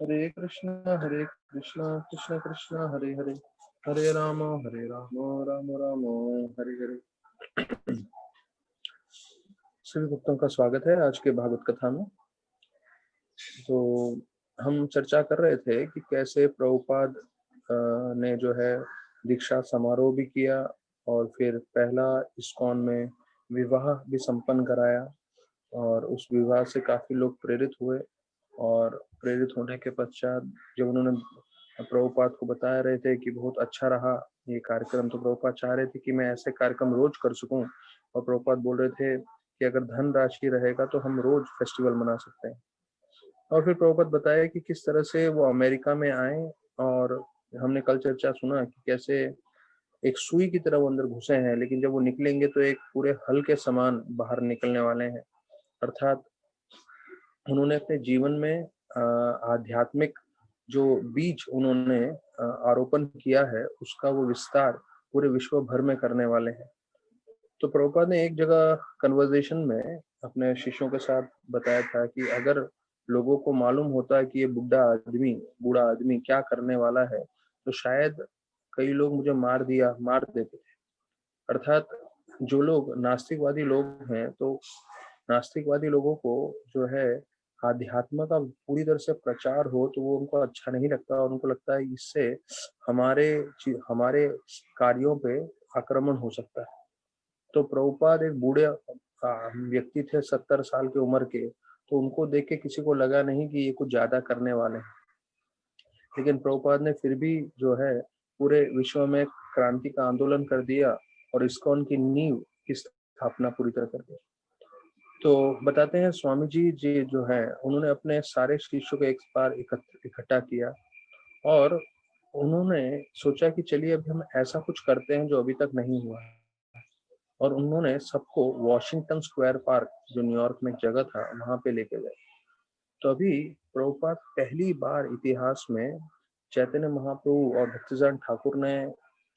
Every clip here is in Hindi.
हरे कृष्णा कृष्ण कृष्ण हरे हरे, हरे राम राम राम हरे हरे। सभी भक्तों का स्वागत है आज के भागवत कथा में। तो हम चर्चा कर रहे थे कि कैसे प्रभुपाद ने जो है दीक्षा समारोह भी किया और फिर पहला इस्कॉन में विवाह भी संपन्न कराया, और उस विवाह से काफी लोग प्रेरित हुए। और प्रेरित होने के पश्चात जब उन्होंने प्रभुपाद को बता रहे थे कि बहुत अच्छा रहा ये कार्यक्रम, तो प्रभुपाद चाह रहे थे कि मैं ऐसे कार्यक्रम रोज कर सकूं। और प्रभुपाद बोल रहे थे कि अगर धन राशि रहेगा तो हम रोज फेस्टिवल मना सकते हैं। और फिर प्रभुपाद बताया कि किस तरह से वो अमेरिका में आए, और हमने कल चर्चा सुना कि कैसे एक सुई की तरह वो अंदर घुसे हैं, लेकिन जब वो निकलेंगे तो एक पूरे हल के समान बाहर निकलने वाले हैं। अर्थात उन्होंने अपने जीवन में आध्यात्मिक जो बीज उन्होंने आरोपण किया है उसका वो विस्तार पूरे विश्व भर में करने वाले हैं। तो प्रभुपाद ने एक जगह कन्वर्सेशन में अपने शिष्यों के साथ बताया था कि अगर लोगों को मालूम होता है कि ये बूढ़ा आदमी क्या करने वाला है, तो शायद कई लोग मुझे मार देते थे। अर्थात जो लोग नास्तिकवादी लोग हैं, तो नास्तिकवादी लोगों को जो है आध्यात्म का पूरी तरह से प्रचार हो तो वो उनको अच्छा नहीं लगता, और उनको लगता है इससे हमारे हमारे कार्यों पे आक्रमण हो सकता है। तो प्रभुपाद एक बूढ़े व्यक्ति थे, 70 साल की उम्र के, तो उनको देख के किसी को लगा नहीं कि ये कुछ ज्यादा करने वाले हैं। लेकिन प्रभुपाद ने फिर भी जो है पूरे विश्व में क्रांति का आंदोलन कर दिया और इस्कॉन की नींव की स्थापना पूरी तरह कर दी। तो बताते हैं स्वामी जी जो है उन्होंने अपने सारे शिष्यों को एक बार इकट्ठा किया, और उन्होंने सोचा कि चलिए अभी हम ऐसा कुछ करते हैं जो अभी तक नहीं हुआ है। और उन्होंने सबको वॉशिंगटन स्क्वायर पार्क, जो न्यूयॉर्क में एक जगह था, वहां पे लेके गए। तो अभी प्रभुपाद पहली बार इतिहास में चैतन्य महाप्रभु और भक्तिजान ठाकुर ने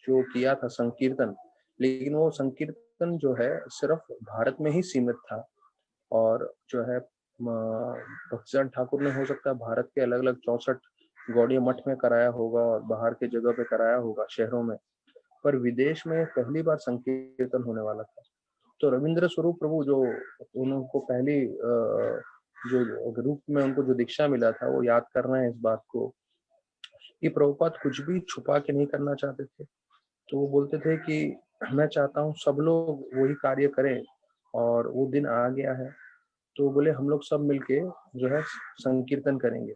जो किया था संकीर्तन, लेकिन वो संकीर्तन जो है सिर्फ भारत में ही सीमित था। और जो है भक्तिजान ठाकुर ने हो सकता है भारत के अलग अलग 64 गौड़ीय मठ में कराया होगा और बाहर के जगह पे कराया होगा शहरों में, पर विदेश में पहली बार संकीर्तन होने वाला था। तो रविंद्र स्वरूप प्रभु जो उनको पहली जो रूप में उनको जो दीक्षा मिला था, वो याद कर रहे हैं इस बात को कि प्रभुपाद कुछ भी छुपा के नहीं करना चाहते थे। तो वो बोलते थे कि मैं चाहता हूँ सब लोग वही कार्य करें, और वो दिन आ गया है। तो बोले हम लोग सब मिलके जो है संकीर्तन करेंगे।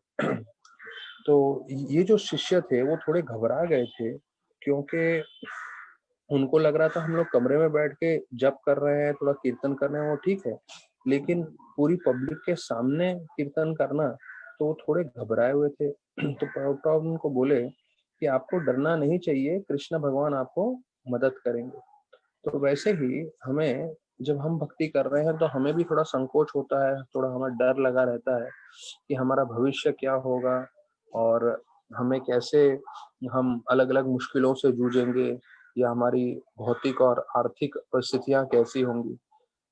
तो ये जो शिष्य थे वो थोड़े घबरा गए थे, क्योंकि उनको लग रहा था हम लोग कमरे में बैठ के जप कर रहे हैं, थोड़ा कीर्तन कर रहे हैं, वो ठीक है, लेकिन पूरी पब्लिक के सामने कीर्तन करना, तो वो थोड़े घबराए हुए थे। तो प्रभुपाद उनको बोले कि आपको डरना नहीं चाहिए, कृष्ण भगवान आपको मदद करेंगे। तो वैसे ही हमें जब हम भक्ति कर रहे हैं तो हमें भी थोड़ा संकोच होता है, थोड़ा हमें डर लगा रहता है कि हमारा भविष्य क्या होगा, और हमें कैसे हम अलग अलग मुश्किलों से जूझेंगे, या हमारी भौतिक और आर्थिक परिस्थितियां कैसी होंगी।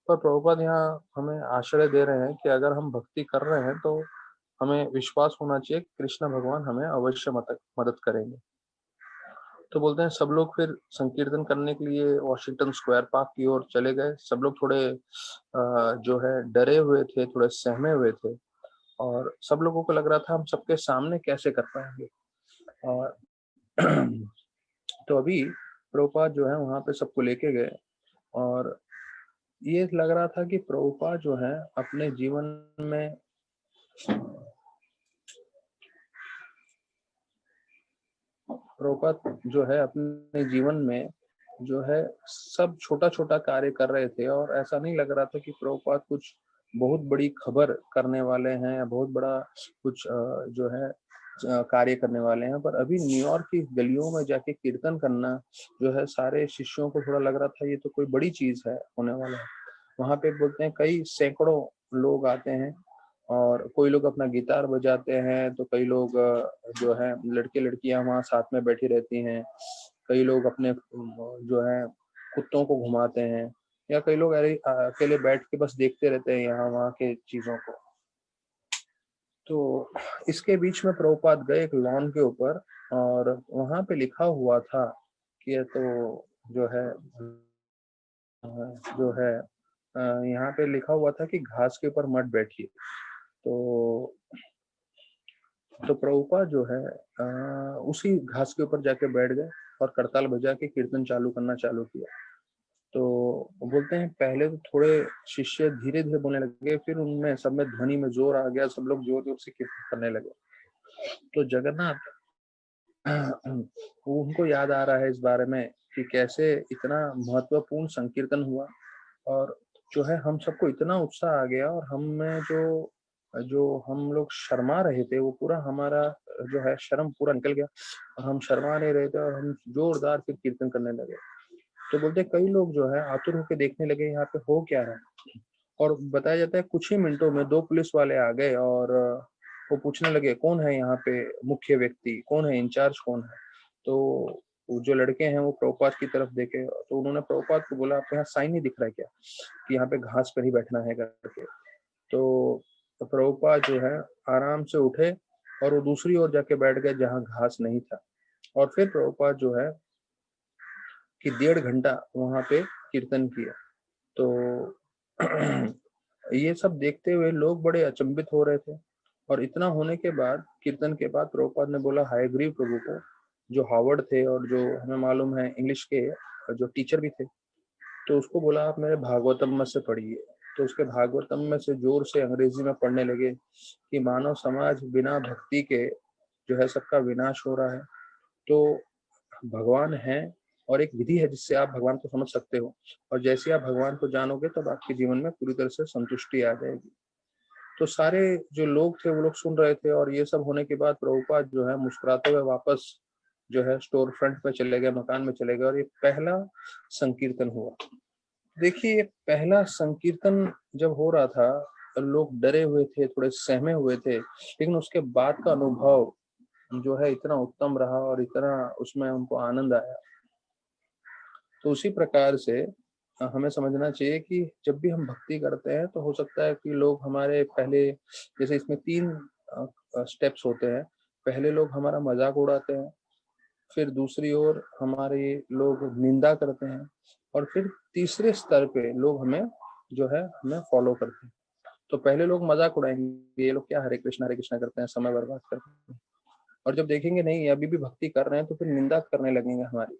पर प्रभुपाद यहाँ हमें आश्रय दे रहे हैं कि अगर हम भक्ति कर रहे हैं तो हमें विश्वास होना चाहिए कि कृष्ण भगवान हमें अवश्य मदद करेंगे। तो बोलते हैं सब लोग फिर संकीर्तन करने के लिए वॉशिंगटन स्क्वायर पार्क की ओर चले गए। सब लोग थोड़े जो है डरे हुए थे, थोड़े सहमे हुए थे, और सब लोगों को लग रहा था हम सबके सामने कैसे कर पाएंगे। और तो अभी प्रभुपाद जो है वहां पे सबको लेके गए, और ये लग रहा था कि प्रभुपाद जो है अपने जीवन में प्रभुपाद जो है अपने जीवन में जो है सब छोटा छोटा कार्य कर रहे थे, और ऐसा नहीं लग रहा था कि प्रभुपाद कुछ बहुत बड़ी खबर करने वाले हैं या बहुत बड़ा कुछ जो है कार्य करने वाले हैं। पर अभी न्यूयॉर्क की गलियों में जाके कीर्तन करना जो है सारे शिष्यों को थोड़ा लग रहा था ये तो कोई बड़ी चीज है होने वाला है। वहां पे बोलते हैं कई सैकड़ों लोग आते हैं, और कोई लोग अपना गिटार बजाते हैं, तो कई लोग जो है लड़के लड़कियां वहाँ साथ में बैठी रहती हैं, कई लोग अपने जो है कुत्तों को घुमाते हैं, या कई लोग अकेले बैठ के बस देखते रहते हैं यहाँ वहाँ के चीजों को। तो इसके बीच में प्रभुपाद गए एक लॉन के ऊपर, और वहां पे लिखा हुआ था कि ये तो जो है जो है यहाँ पे लिखा हुआ था कि घास के ऊपर मत बैठिए। तो प्रभुपाद जो है उसी घास के ऊपर जाके बैठ गए और करताल बजा के कीर्तन चालू करना चालू किया। तो बोलते हैं पहले तो थोड़े शिष्य धीरे धीरे बोलने लगे, फिर उनमें सब में ध्वनि में जोर आ गया, सब लोग जोर जोर से कीर्तन करने लगे। तो जगन्नाथ वो उनको याद आ रहा है इस बारे में कि कैसे इतना महत्वपूर्ण संकीर्तन हुआ, और जो है हम सबको इतना उत्साह आ गया, और हम में जो जो हम लोग शर्मा रहे थे वो पूरा हमारा जो है शर्म पूरा निकल गया, और हम शर्मा नहीं रहे थे, और हम जोरदार फिर कीर्तन करने लगे। तो बोलते कई लोग जो है आतुर होकर देखने लगे यहाँ पे हो क्या रहा है। और बताया जाता है कुछ ही मिनटों में दो पुलिस वाले आ गए, और वो पूछने लगे कौन है यहाँ पे मुख्य व्यक्ति, कौन है इंचार्ज, कौन है। तो वो जो लड़के हैं वो प्रभुपाद की तरफ देखे, तो उन्होंने प्रभुपाद को बोला आपके यहाँ साइन नहीं दिख रहा है क्या कि यहाँ पे घास पर ही बैठना है करके। तो प्रभुपाद जो है आराम से उठे और वो दूसरी ओर जाके बैठ गए जहाँ घास नहीं था। और फिर प्रभुपाद जो है कि 1.5 घंटा वहां पे कीर्तन किया। तो ये सब देखते हुए लोग बड़े अचंभित हो रहे थे। और इतना होने के बाद कीर्तन के बाद प्रभुपाद ने बोला हयग्रीव प्रभु को, जो हार्वर्ड थे और जो हमें मालूम है इंग्लिश के जो टीचर भी थे, तो उसको बोला आप मेरे भागवतम में से पढ़िए। तो उसके भागवतम में से जोर से अंग्रेजी में पढ़ने लगे कि मानव समाज बिना भक्ति के जो है सबका विनाश हो रहा है। तो भगवान है और एक विधि है जिससे आप भगवान को समझ सकते हो, और जैसे आप भगवान को जानोगे तब आपके जीवन में पूरी तरह से संतुष्टि आ जाएगी। तो सारे जो लोग थे वो लोग सुन रहे थे, और ये सब होने के बाद प्रभुपाद जो है मुस्कुराते हुए वापस जो है स्टोर फ्रंट पे चले गए, मकान में चले गए, और ये पहला संकीर्तन हुआ। देखिए ये पहला संकीर्तन जब हो रहा था, लोग डरे हुए थे, थोड़े सहमे हुए थे, लेकिन उसके बाद का अनुभव जो है इतना उत्तम रहा और इतना उसमें उनको आनंद आया। तो उसी प्रकार से हमें समझना चाहिए कि जब भी हम भक्ति करते हैं तो हो सकता है कि लोग हमारे पहले, जैसे इसमें 3 स्टेप्स होते हैं। पहले लोग हमारा मजाक उड़ाते हैं, फिर दूसरी ओर हमारे लोग निंदा करते हैं, और फिर तीसरे स्तर पे लोग हमें जो है हमें फॉलो करते हैं। तो पहले लोग मजाक उड़ाएंगे, ये लोग क्या हरे कृष्णा करते हैं, समय बर्बाद करते हैं। और जब देखेंगे नहीं ये अभी भी भक्ति कर रहे हैं, तो फिर निंदा करने लगेंगे हमारी।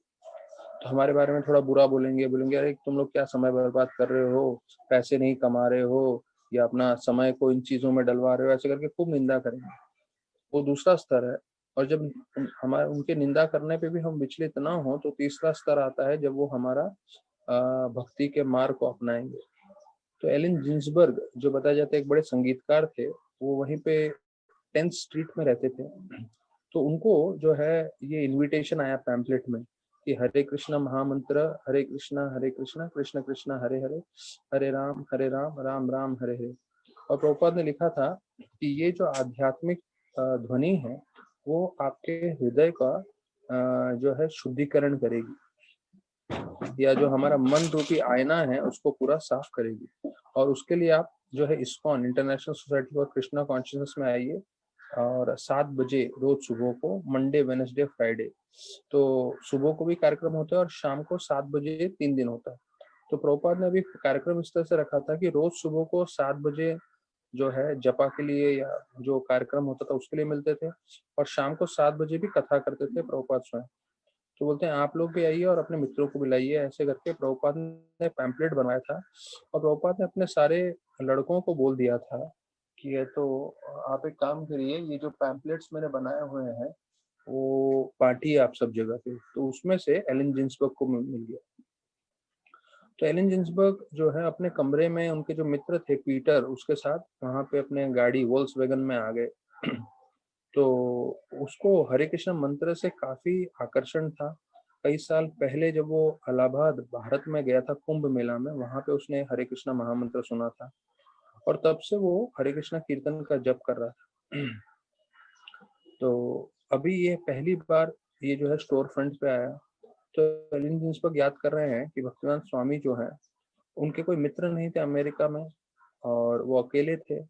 तो हमारे बारे में थोड़ा बुरा बोलेंगे, बोलेंगे अरे तुम लोग क्या समय बर्बाद कर रहे हो, पैसे नहीं कमा रहे हो, या अपना समय को इन चीजों में डलवा रहे हो, ऐसे करके खूब निंदा करेंगे। वो दूसरा स्तर है। और जब हमारे उनके निंदा करने पे भी हम विचलित ना हो, तो तीसरा स्तर आता है जब वो हमारा भक्ति के मार्ग को अपनाएंगे। तो एलन जिन्सबर्ग जो बताया जाता है एक बड़े संगीतकार थे, वो वहीं पे 10th स्ट्रीट में रहते थे। तो उनको जो है ये इनविटेशन आया पैम्पलेट में कि हरे कृष्णा महामंत्र, हरे कृष्णा कृष्ण कृष्ण हरे हरे, हरे राम राम राम हरे हरे। और प्रभुपाद ने लिखा था कि ये जो आध्यात्मिक ध्वनि है वो आपके हृदय का जो है शुद्धिकरण करेगी, या जो हमारा मन रूपी आईना है उसको पूरा साफ करेगी। और उसके लिए आप जो है ISKCON international society for Krishna consciousness में आइए, और 7 बजे रोज सुबह को, मंडे वेडनेसडे फ्राइडे। तो सुबह को भी कार्यक्रम होता है और शाम को 7 बजे 3 दिन होता है। तो प्रभुपाद ने अभी कार्यक्रम इस तरह से रखा था कि रोज सुबह को 7 बजे जो है जपा के लिए या जो कार्यक्रम होता था उसके लिए मिलते थे, और शाम को 7 बजे भी कथा करते थे प्रभुपाद स्वयं। तो बोलते हैं आप लोग भी आइए और अपने मित्रों को भी लाइए। ऐसे करके प्रभुपाद ने पैम्पलेट बनवाया था, और प्रभुपाद ने अपने सारे लड़कों को बोल दिया था कि ये तो आप एक काम करिए, ये जो पैम्पलेट्स मैंने बनाए हुए हैं वो बांटिए आप सब जगह पे। तो उसमें से एलन जिन्सबर्ग को मिल गया। तो एलन जिन्सबर्ग जो है अपने कमरे में उनके जो मित्र थे पीटर उसके साथ वहां पे अपने गाड़ी वोल्क्सवैगन में आ गए। तो उसको हरे कृष्ण मंत्र से काफी आकर्षण था। कई साल पहले जब वो इलाहाबाद भारत में गया था कुंभ मेला में, वहां पे उसने हरे कृष्ण महामंत्र सुना था, और तब से वो हरे कृष्ण कीर्तन का जप कर रहा था। तो अभी ये पहली बार ये जो है स्टोर फ्रंट पे आया। तो एलन जिन्सबर्ग याद कर रहे हैं कि भक्तिवेदांत स्वामी जो है उनके कोई मित्र नहीं थे अमेरिका में, और वो अकेले थे।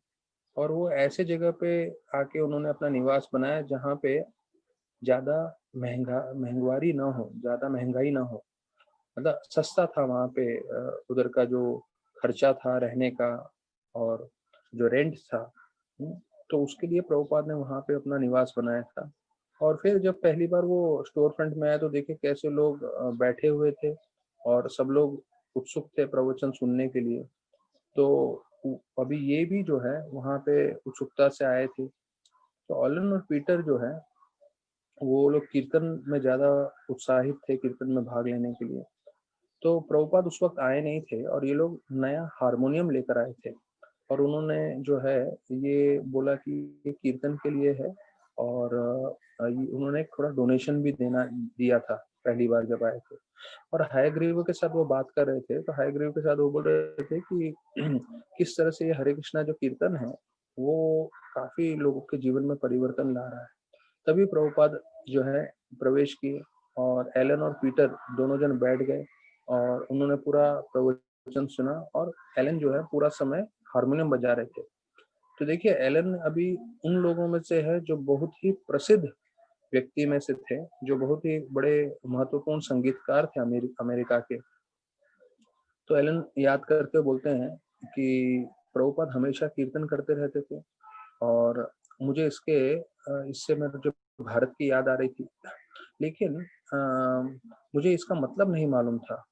और वो ऐसे जगह पे आके उन्होंने अपना निवास बनाया जहाँ पे ज़्यादा महंगाई ना हो, ज़्यादा महंगाई ना हो। मतलब सस्ता था वहाँ पे उधर का जो खर्चा था रहने का और जो रेंट था, हुँ, तो उसके लिए प्रभुपाद ने वहाँ पे अपना निवास बनाया था। और फिर जब पहली बार वो स्टोर फ्रंट में आए तो देखे कैसे लोग बैठे हुए थे और सब लोग उत्सुक थे प्रवचन सुनने के लिए। तो अभी ये भी जो है वहाँ पे उत्सुकता से आए थे। तो एलन और पीटर जो है वो लोग कीर्तन में ज़्यादा उत्साहित थे कीर्तन में भाग लेने के लिए। तो प्रभुपाद उस वक़्त आए नहीं थे और ये लोग नया हारमोनियम लेकर आए थे और उन्होंने जो है ये बोला कि ये कीर्तन के लिए है और ये उन्होंने थोड़ा डोनेशन भी देना दिया था पहली बार जब आए थे। और हयग्रीव के साथ वो बात कर रहे थे, तो हयग्रीव के साथ वो बोल रहे थे कि किस तरह से ये हरे कृष्णा जो कीर्तन है, वो काफ़ी लोगों के जीवन में परिवर्तन ला रहा है। तभी प्रभुपाद जो है प्रवेश किए और एलन और पीटर दोनों जन बैठ गए और उन्होंने पूरा प्रवचन सुना और एलन जो है पूरा समय हारमोनियम बजा रहे थे। तो देखिए एलन अभी उन लोगों में से है जो बहुत ही प्रसिद्ध व्यक्ति में से थे, जो बहुत ही बड़े महत्वपूर्ण संगीतकार थे अमेरिका के। तो एलन याद करके बोलते हैं कि प्रभुपाद हमेशा कीर्तन करते रहते थे और मुझे इससे मेरे जो भारत की याद आ रही थी। लेकिन मुझे इसका मतलब नहीं मालूम था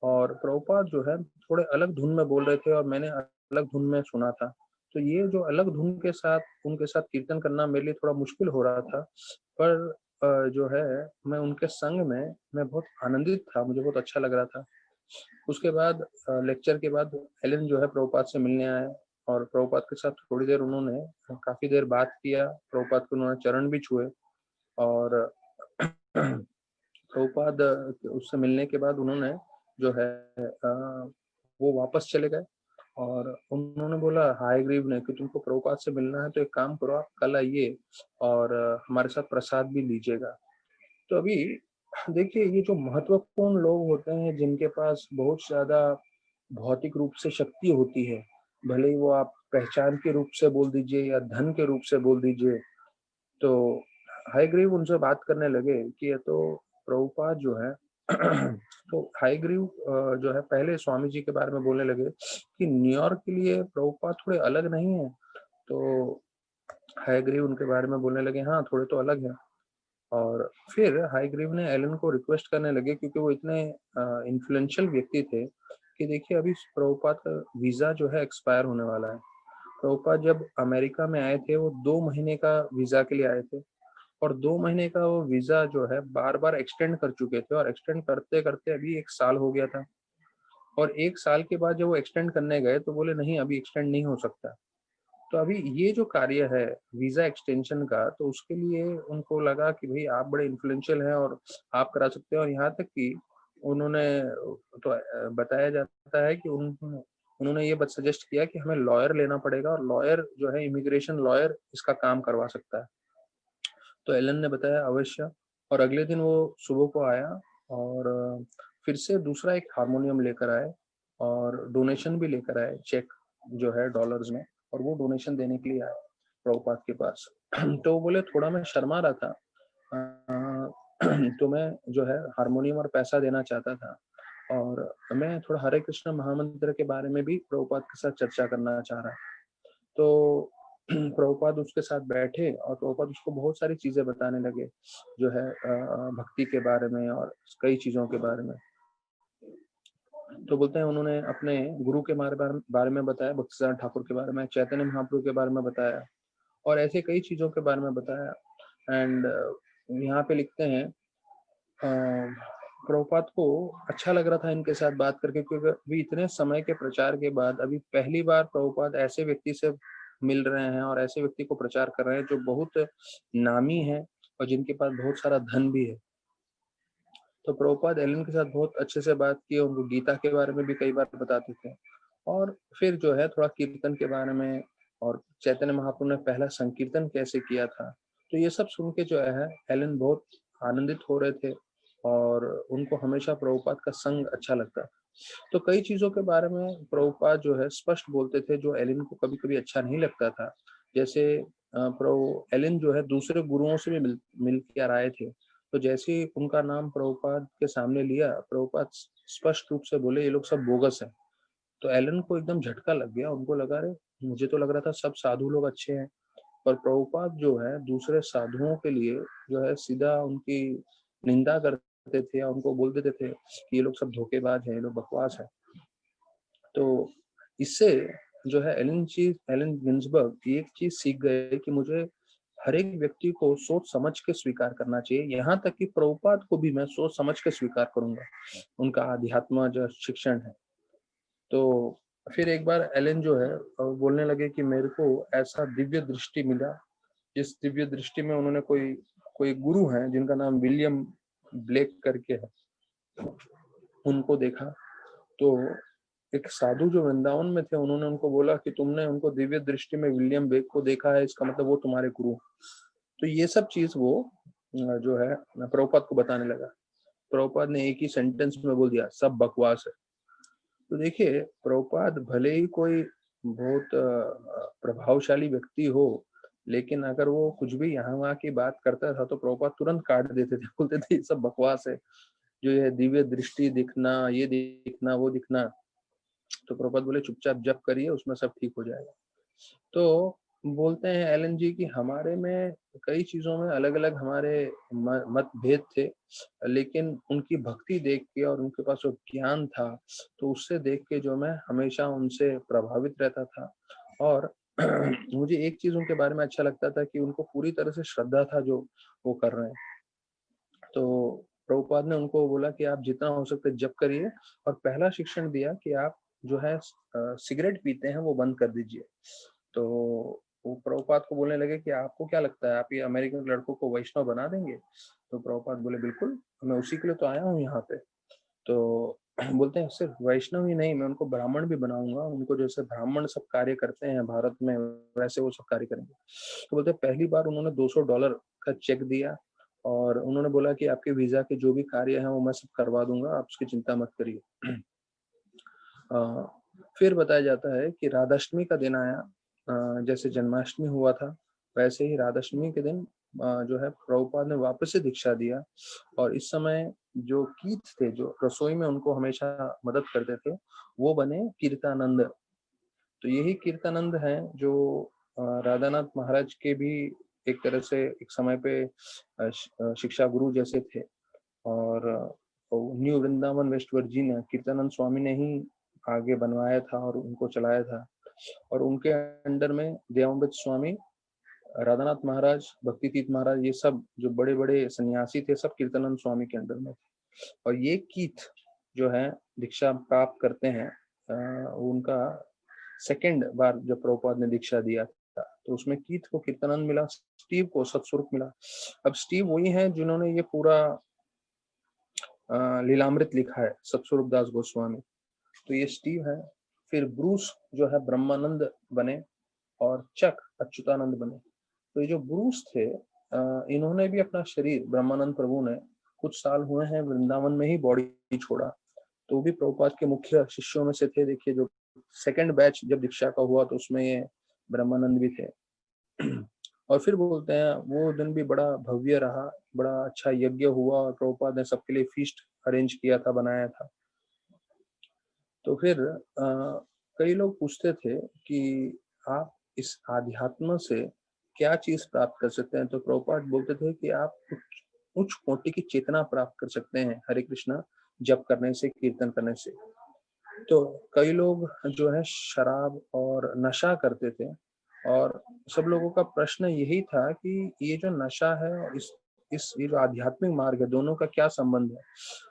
और प्रभुपाद जो है थोड़े अलग धुन में बोल रहे थे और मैंने अलग धुन में सुना था। तो ये जो अलग धुन के साथ उनके साथ कीर्तन करना मेरे लिए थोड़ा मुश्किल हो रहा था। पर जो है मैं उनके संग में मैं बहुत आनंदित था, मुझे बहुत अच्छा लग रहा था। उसके बाद लेक्चर के बाद एलन जो है प्रभुपाद से मिलने आए और प्रभुपाद के साथ थोड़ी देर उन्होंने काफ़ी देर बात किया, प्रभुपाद के उन्होंने चरण भी छुए और प्रभुपाद उससे मिलने के बाद उन्होंने जो है वो वापस चले गए और उन्होंने बोला हायग्रीव ने कि तुमको प्रभुपाद से मिलना है तो एक काम करो, आप कल आइए और हमारे साथ प्रसाद भी लीजिएगा। तो अभी देखिए ये जो महत्वपूर्ण लोग होते हैं जिनके पास बहुत ज़्यादा भौतिक रूप से शक्ति होती है, भले ही वो आप पहचान के रूप से बोल दीजिए या धन के रूप से बोल दीजिए, तो हायग्रीव उनसे बात करने लगे कि ये तो प्रभुपाद जो है तो हायग्रीव जो है पहले स्वामी जी के बारे में बोलने लगे कि न्यूयॉर्क के लिए प्रभुपाद थोड़े अलग नहीं है। तो हायग्रीव उनके बारे में बोलने लगे हाँ थोड़े तो अलग है। और फिर हाईग्रीव ने एलन को रिक्वेस्ट करने लगे क्योंकि वो इतने इन्फ्लुएंशियल व्यक्ति थे कि देखिए अभी प्रभुपाद का वीज़ा जो है एक्सपायर होने वाला है। प्रभुपाद जब अमेरिका में आए थे वो 2 महीने का वीज़ा के लिए आए थे और 2 महीने का वो वीज़ा जो है बार बार एक्सटेंड कर चुके थे और एक्सटेंड करते करते अभी 1 साल हो गया था। और 1 साल के बाद जब वो एक्सटेंड करने गए तो बोले नहीं अभी एक्सटेंड नहीं हो सकता। तो अभी ये जो कार्य है वीज़ा एक्सटेंशन का, तो उसके लिए उनको लगा कि भई आप बड़े इन्फ्लुएंशियल हैं और आप करा सकते हैं और यहाँ तक कि उन्होंने तो बताया जाता है कि उन्होंने ये बात सजेस्ट किया कि हमें लॉयर लेना पड़ेगा और लॉयर जो है इमिग्रेशन लॉयर इसका काम करवा सकता है। तो एलन ने बताया अवश्य और अगले दिन वो सुबह को आया और फिर से दूसरा एक हारमोनियम लेकर आए और डोनेशन भी लेकर आए, चेक जो है डॉलर्स में और वो डोनेशन देने के लिए आए प्रभुपाद के पास। तो वो बोले थोड़ा मैं शर्मा रहा था तो मैं जो है हारमोनियम और पैसा देना चाहता था और मैं थोड़ा हरे कृष्ण महामंत्र के बारे में भी प्रभुपाद के साथ चर्चा करना चाह रहा। तो प्रभुपाद उसके साथ बैठे और प्रभुपाद उसको बहुत सारी चीज़ें बताने लगे, जो है भक्ति के बारे में और कई चीज़ों के बारे में। तो बोलते हैं उन्होंने अपने गुरु के बारे में बताया, भक्तिसिद्धांत ठाकुर के बारे में, चैतन्य महाप्रभु के बारे में बताया और ऐसे कई चीज़ों के बारे में बताया। एंड यहाँ पे लिखते हैं प्रभुपाद को अच्छा लग रहा था इनके साथ बात करके क्योंकि अभी इतने समय के प्रचार के बाद अभी पहली बार प्रभुपाद ऐसे व्यक्ति से मिल रहे हैं और ऐसे व्यक्ति को प्रचार कर रहे हैं जो बहुत नामी है और जिनके पास बहुत सारा धन भी है। तो प्रभुपाद एलन के साथ बहुत अच्छे से बात की, उनको गीता के बारे में भी कई बार बताते थे और फिर जो है थोड़ा कीर्तन के बारे में और चैतन्य महाप्रभु ने पहला संकीर्तन कैसे किया था। तो ये सब सुन के जो है एलन बहुत आनंदित हो रहे थे और उनको हमेशा प्रभुपाद का संग अच्छा लगता। तो कई चीज़ों के बारे में प्रभुपाद जो है स्पष्ट बोलते थे जो एलिन को कभी-कभी अच्छा नहीं लगता था। जैसे प्रभु एलिन जो है दूसरे गुरुओं से भी मिल कर आए थे। तो जैसे ही उनका नाम प्रभुपाद के सामने लिया, प्रभुपाद स्पष्ट रूप से बोले ये लोग सब बोगस हैं। तो एलन को एकदम झटका लग गया, उनको लगा अरे! मुझे तो लग रहा था सब साधु लोग अच्छे हैं। पर प्रभुपाद जो है दूसरे साधुओं के लिए जो है सीधा उनकी निंदा करते थे या उनको बोल देते थे कि ये लोग सब धोखेबाज हैं, ये लोग बकवास हैं। तो इससे जो है एलन गिन्सबर्ग एक चीज़ सीख गए कि मुझे हर एक व्यक्ति को सोच समझ के स्वीकार करना चाहिए, यहाँ तक कि प्रभुपाद को भी मैं सोच समझ के स्वीकार करूँगा, उनका अध्यात्म जो शिक्षण है। तो फिर एक बार एलन जो है बोलने लगे कि मेरे को ऐसा दिव्य दृष्टि मिला, जिस दिव्य दृष्टि में उन्होंने कोई कोई गुरु हैं जिनका नाम विलियम ब्लेक करके है, उनको देखा। तो एक साधु जो वृंदावन में थे उन्होंने उनको बोला कि तुमने उनको दिव्य दृष्टि में विलियम ब्लेक को देखा है, इसका मतलब वो तुम्हारे गुरु हैं। तो ये सब चीज वो जो है प्रभुपाद को बताने लगा। प्रभुपाद ने एक ही सेंटेंस में बोल दिया सब बकवास है। तो देखिए प्रभुपाद भले ही कोई बहुत प्रभावशाली व्यक्ति हो, लेकिन अगर वो कुछ भी यहाँ वहाँ की बात करता था तो प्रभुपाद तुरंत काट देते थे, बोलते थे ये सब बकवास है, जो ये दिव्य दृष्टि दिखना, ये दिखना, वो दिखना। तो प्रभुपाद बोले चुपचाप जप करिए, उसमें सब ठीक हो जाएगा। तो बोलते हैं एलन जी कि हमारे में कई चीजों में अलग अलग हमारे मतभेद थे, लेकिन उनकी भक्ति देख के और उनके पास जो ज्ञान था, तो उससे देख के जो मैं हमेशा उनसे प्रभावित रहता था। और मुझे एक चीज उनके बारे में अच्छा लगता था कि उनको पूरी तरह से श्रद्धा था जो वो कर रहे हैं। तो प्रभुपाद ने उनको बोला कि आप जितना हो सकता है जप करिए, और पहला शिक्षण दिया कि आप जो है सिगरेट पीते हैं वो बंद कर दीजिए। तो वो प्रभुपाद को बोलने लगे कि आपको क्या लगता है आप ये अमेरिकन लड़कों को वैष्णव बना देंगे? तो प्रभुपाद बोले बिल्कुल, मैं उसी के लिए तो आया हूँ यहाँ पे। तो बोलते हैं सिर्फ वैष्णव ही नहीं, मैं उनको ब्राह्मण भी बनाऊंगा, उनको जैसे ब्राह्मण सब कार्य करते हैं भारत में वैसे वो सब कार्य करेंगे। तो बोलते हैं पहली बार उन्होंने $200 का चेक दिया और उन्होंने बोला कि आपके वीजा के जो भी कार्य हैं वो मैं सब करवा दूंगा, आप उसकी चिंता मत करिए। अ, फिर बताया जाता है कि राधाष्टमी का दिन आया, जैसे जन्माष्टमी हुआ था वैसे ही राधाष्टमी के दिन जो है प्रभुपाद ने वापस से दीक्षा दिया। और इस समय जो कीथ थे जो रसोई में उनको हमेशा मदद करते थे, वो बने कीर्तानंद। तो यही कीर्तानंद हैं जो राधानाथ महाराज के भी एक तरह से एक समय पे शिक्षा गुरु जैसे थे। और न्यू वृंदावन वेस्ट वर्जीनिया कीर्तानंद स्वामी ने ही आगे बनवाया था और उनको चलाया था। और उनके अंडर में देवामृत स्वामी, राधानाथ महाराज, भक्ति तीर्थ महाराज, ये सब जो बड़े बड़े सन्यासी थे सब कीर्तानंद स्वामी के अंडर में थे। और ये कीथ जो है दीक्षा प्राप्त करते हैं, उनका सेकंड बार जब प्रभुपाद ने दीक्षा दिया था तो उसमें कीथ को कीर्तानंद मिला, स्टीव को सतस्वरूप मिला। अब स्टीव वही है जिन्होंने ये पूरा लीलामृत लिखा है, सतस्वरूप दास गोस्वामी। तो ये स्टीव है। फिर ब्रूस जो है ब्रह्मानंद बने और चक अच्युतानंद बने। तो ये जो ब्रूस थे इन्होंने भी अपना शरीर, ब्रह्मानंद प्रभु ने कुछ साल हुए हैं वृंदावन में ही बॉडी छोड़ा, तो वो भी प्रभुपाद के मुख्य शिष्यों में से थे। देखिए जो सेकंड बैच जब दीक्षा का हुआ तो उसमें ये ब्रह्मानंद भी थे। और फिर बोलते हैं वो दिन भी बड़ा भव्य रहा, बड़ा अच्छा यज्ञ हुआ और प्रभुपाद ने सबके लिए फीस्ट अरेंज किया था, बनाया था। तो फिर कई लोग पूछते थे कि आप इस आध्यात्म से क्या चीज प्राप्त कर सकते हैं? तो प्रभुपाद बोलते थे कि आप उच्च उच्च कोटि की चेतना प्राप्त कर सकते हैं हरे कृष्णा जप करने से, कीर्तन करने से। तो कई लोग जो है शराब और नशा करते थे, और सब लोगों का प्रश्न यही था कि ये जो नशा है और इस ये जो आध्यात्मिक मार्ग है दोनों का क्या संबंध है?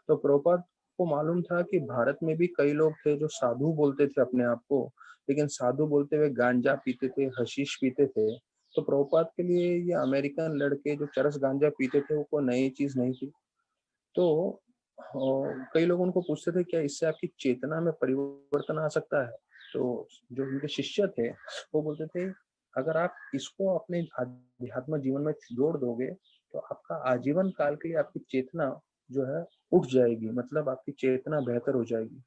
तो प्रभुपाद को मालूम था कि भारत में भी कई लोग थे जो साधु बोलते थे अपने आप को, लेकिन साधु बोलते हुए गांजा पीते थे, हशीश पीते थे। तो प्रभुपाद के लिए ये अमेरिकन लड़के जो चरस गांजा पीते थे वो कोई नई चीज नहीं थी। तो कई लोग उनको पूछते थे क्या इससे आपकी चेतना में परिवर्तन आ सकता है? तो जो उनके शिष्य थे वो बोलते थे अगर आप इसको अपने आध्यात्म जीवन में जोड़ दोगे तो आपका आजीवन काल के लिए आपकी चेतना जो है उठ जाएगी, मतलब आपकी चेतना बेहतर हो जाएगी।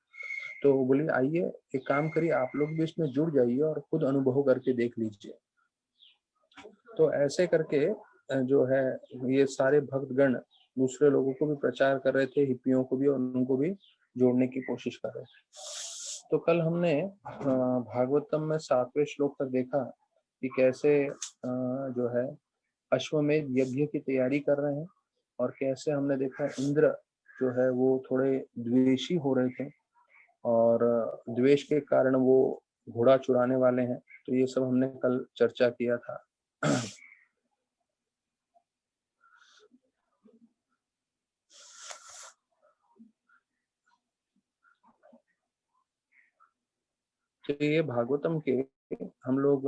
तो बोली आइए एक काम करिए, आप लोग भी इसमें जुड़ जाइए और खुद अनुभव करके देख लीजिए। तो ऐसे करके जो है ये सारे भक्तगण दूसरे लोगों को भी प्रचार कर रहे थे, हिप्पियों को भी, और उनको भी जोड़ने की कोशिश कर रहे थे। तो कल हमने भागवतम में 7वें श्लोक तक देखा कि कैसे जो है अश्वमेध यज्ञ की तैयारी कर रहे हैं, और कैसे हमने देखा इंद्र जो है वो थोड़े द्वेषी हो रहे थे, और द्वेष के कारण वो घोड़ा चुराने वाले हैं। तो ये सब हमने कल चर्चा किया था। तो ये भागवतम के हम लोग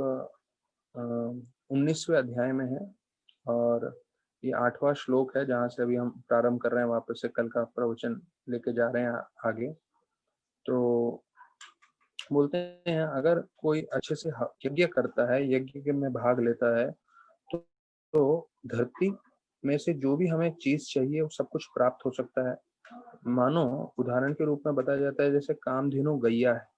19वें अध्याय में है, और ये 8वां श्लोक है जहाँ से अभी हम प्रारंभ कर रहे हैं, वापस से कल का प्रवचन लेके जा रहे हैं आगे। तो बोलते हैं अगर कोई अच्छे से यज्ञ करता है, यज्ञ में भाग लेता है, तो धरती में से जो भी हमें चीज चाहिए वो सब कुछ प्राप्त हो सकता है। मानो उदाहरण के रूप में बताया जाता है, जैसे कामधेनु गैया है,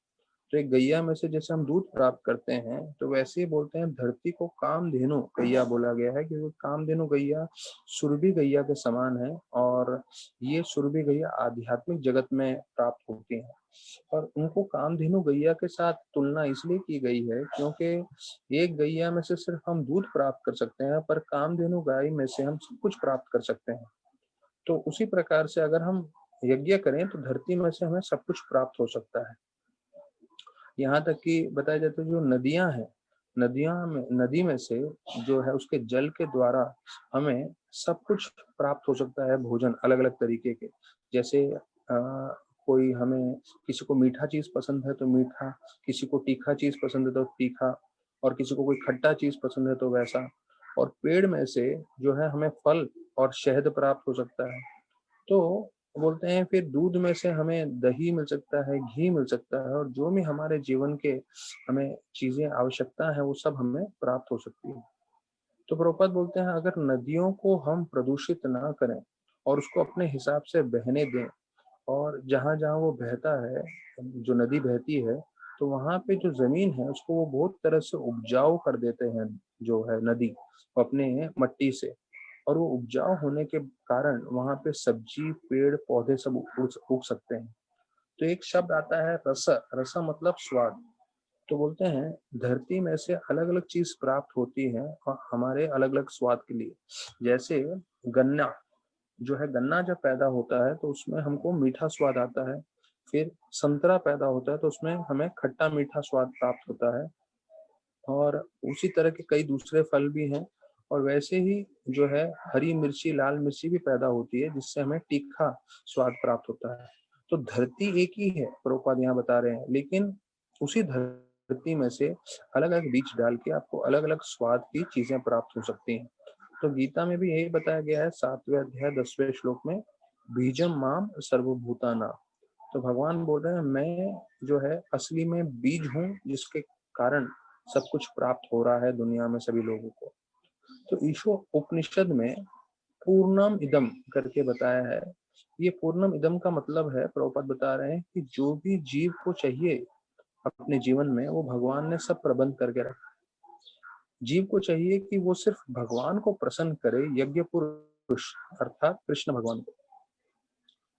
तो एक गैया में से जैसे हम दूध प्राप्त करते हैं, तो वैसे ही बोलते हैं धरती को कामधेनु गैया बोला गया है, क्योंकि कामधेनु गैया सुरभि गैया के समान है, और ये सुरभि गैया आध्यात्मिक जगत में प्राप्त होती है। और उनको कामधेनु गैया के साथ तुलना इसलिए की गई है क्योंकि एक गैया में से सिर्फ हम दूध प्राप्त कर सकते हैं, पर कामधेनु गाय में से हम सब कुछ प्राप्त कर सकते हैं। तो उसी प्रकार से अगर हम यज्ञ करें तो धरती में से हमें सब कुछ प्राप्त हो सकता है। यहाँ तक कि बताया जाता है जो नदियां हैं, नदी में से जो है उसके जल के द्वारा हमें सब कुछ प्राप्त हो सकता है, भोजन अलग अलग तरीके के। जैसे कोई हमें, किसी को मीठा चीज पसंद है तो मीठा, किसी को तीखा चीज पसंद है तो तीखा, और किसी को कोई खट्टा चीज पसंद है तो वैसा। और पेड़ में से जो है हमें फल और शहद प्राप्त हो सकता है। तो बोलते हैं फिर दूध में से हमें दही मिल सकता है, घी मिल सकता है, और जो भी हमारे जीवन के हमें चीजें आवश्यकता है वो सब हमें प्राप्त हो सकती है। तो प्रभुपाद बोलते हैं अगर नदियों को हम प्रदूषित ना करें और उसको अपने हिसाब से बहने दें, और जहां जहां वो बहता है, जो नदी बहती है, तो वहां पे जो जमीन है उसको वो बहुत तरह से उपजाऊ कर देते हैं, जो है नदी अपने मट्टी से। और वो उपजाऊ होने के कारण वहां पे सब्जी, पेड़ पौधे सब उग सकते हैं। तो एक शब्द आता है रस, रस मतलब स्वाद। तो बोलते हैं धरती में से अलग अलग चीज प्राप्त होती है और हमारे अलग अलग स्वाद के लिए। जैसे गन्ना जो है, गन्ना जब पैदा होता है तो उसमें हमको मीठा स्वाद आता है। फिर संतरा पैदा होता है तो उसमें हमें खट्टा मीठा स्वाद प्राप्त होता है। और उसी तरह के कई दूसरे फल भी हैं। और वैसे ही जो है हरी मिर्ची, लाल मिर्ची भी पैदा होती है जिससे हमें तीखा स्वाद प्राप्त होता है। तो धरती एक ही है, प्रभुपाद यहाँ बता रहे हैं, लेकिन उसी धरती में से अलग अलग बीज डाल के आपको अलग अलग स्वाद की चीजें प्राप्त हो सकती हैं। तो गीता में भी यही बताया गया है 7वें अध्याय 10वें श्लोक में, बीजम माम सर्वभूताना। तो भगवान बोल रहे हैं मैं जो है असली में बीज हूँ जिसके कारण सब कुछ प्राप्त हो रहा है दुनिया में सभी लोगों को। तो ईशो उपनिषद में पूर्णम इदम करके बताया है। ये पूर्णम इदम का मतलब है, प्रभुपाद बता रहे हैं कि जो भी जीव को चाहिए अपने जीवन में वो भगवान ने सब प्रबंध करके रखा। जीव को चाहिए कि वो सिर्फ भगवान को प्रसन्न करे, यज्ञ पुरुष अर्थात कृष्ण भगवान को।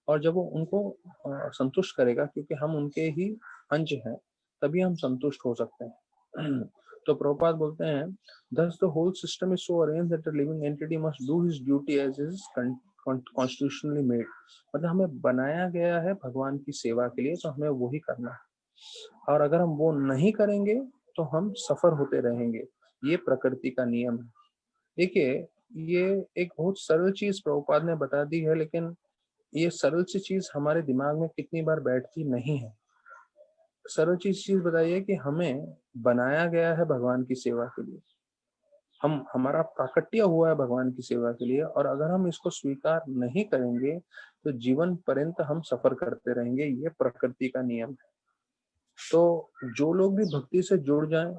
और जब वो उनको संतुष्ट करेगा, क्योंकि हम उनके ही अंश हैं, तभी हम संतुष्ट हो सकते हैं। तो प्रभुपाद बोलते हैं thus the whole system is so arranged that a living entity must do his duty as is constitutionally made। मतलब हमें बनाया गया है भगवान की सेवा के लिए, तो हमें वही करना है। और अगर हम वो नहीं करेंगे तो हम सफर होते रहेंगे। ये प्रकृति का नियम है। देखिए, ये एक बहुत सरल चीज प्रभुपाद ने बता दी है, लेकिन ये सरल सी चीज हमारे दिमाग में कितनी बार बैठती नहीं है। सरल चीज बताइए कि हमें बनाया गया है भगवान की सेवा के लिए, हम, हमारा प्राकट्य हुआ है भगवान की सेवा के लिए, और अगर हम इसको स्वीकार नहीं करेंगे तो जीवन पर्यंत हम सफर करते रहेंगे। ये प्रकृति का नियम है। तो जो लोग भी भक्ति से जुड़ जाएं,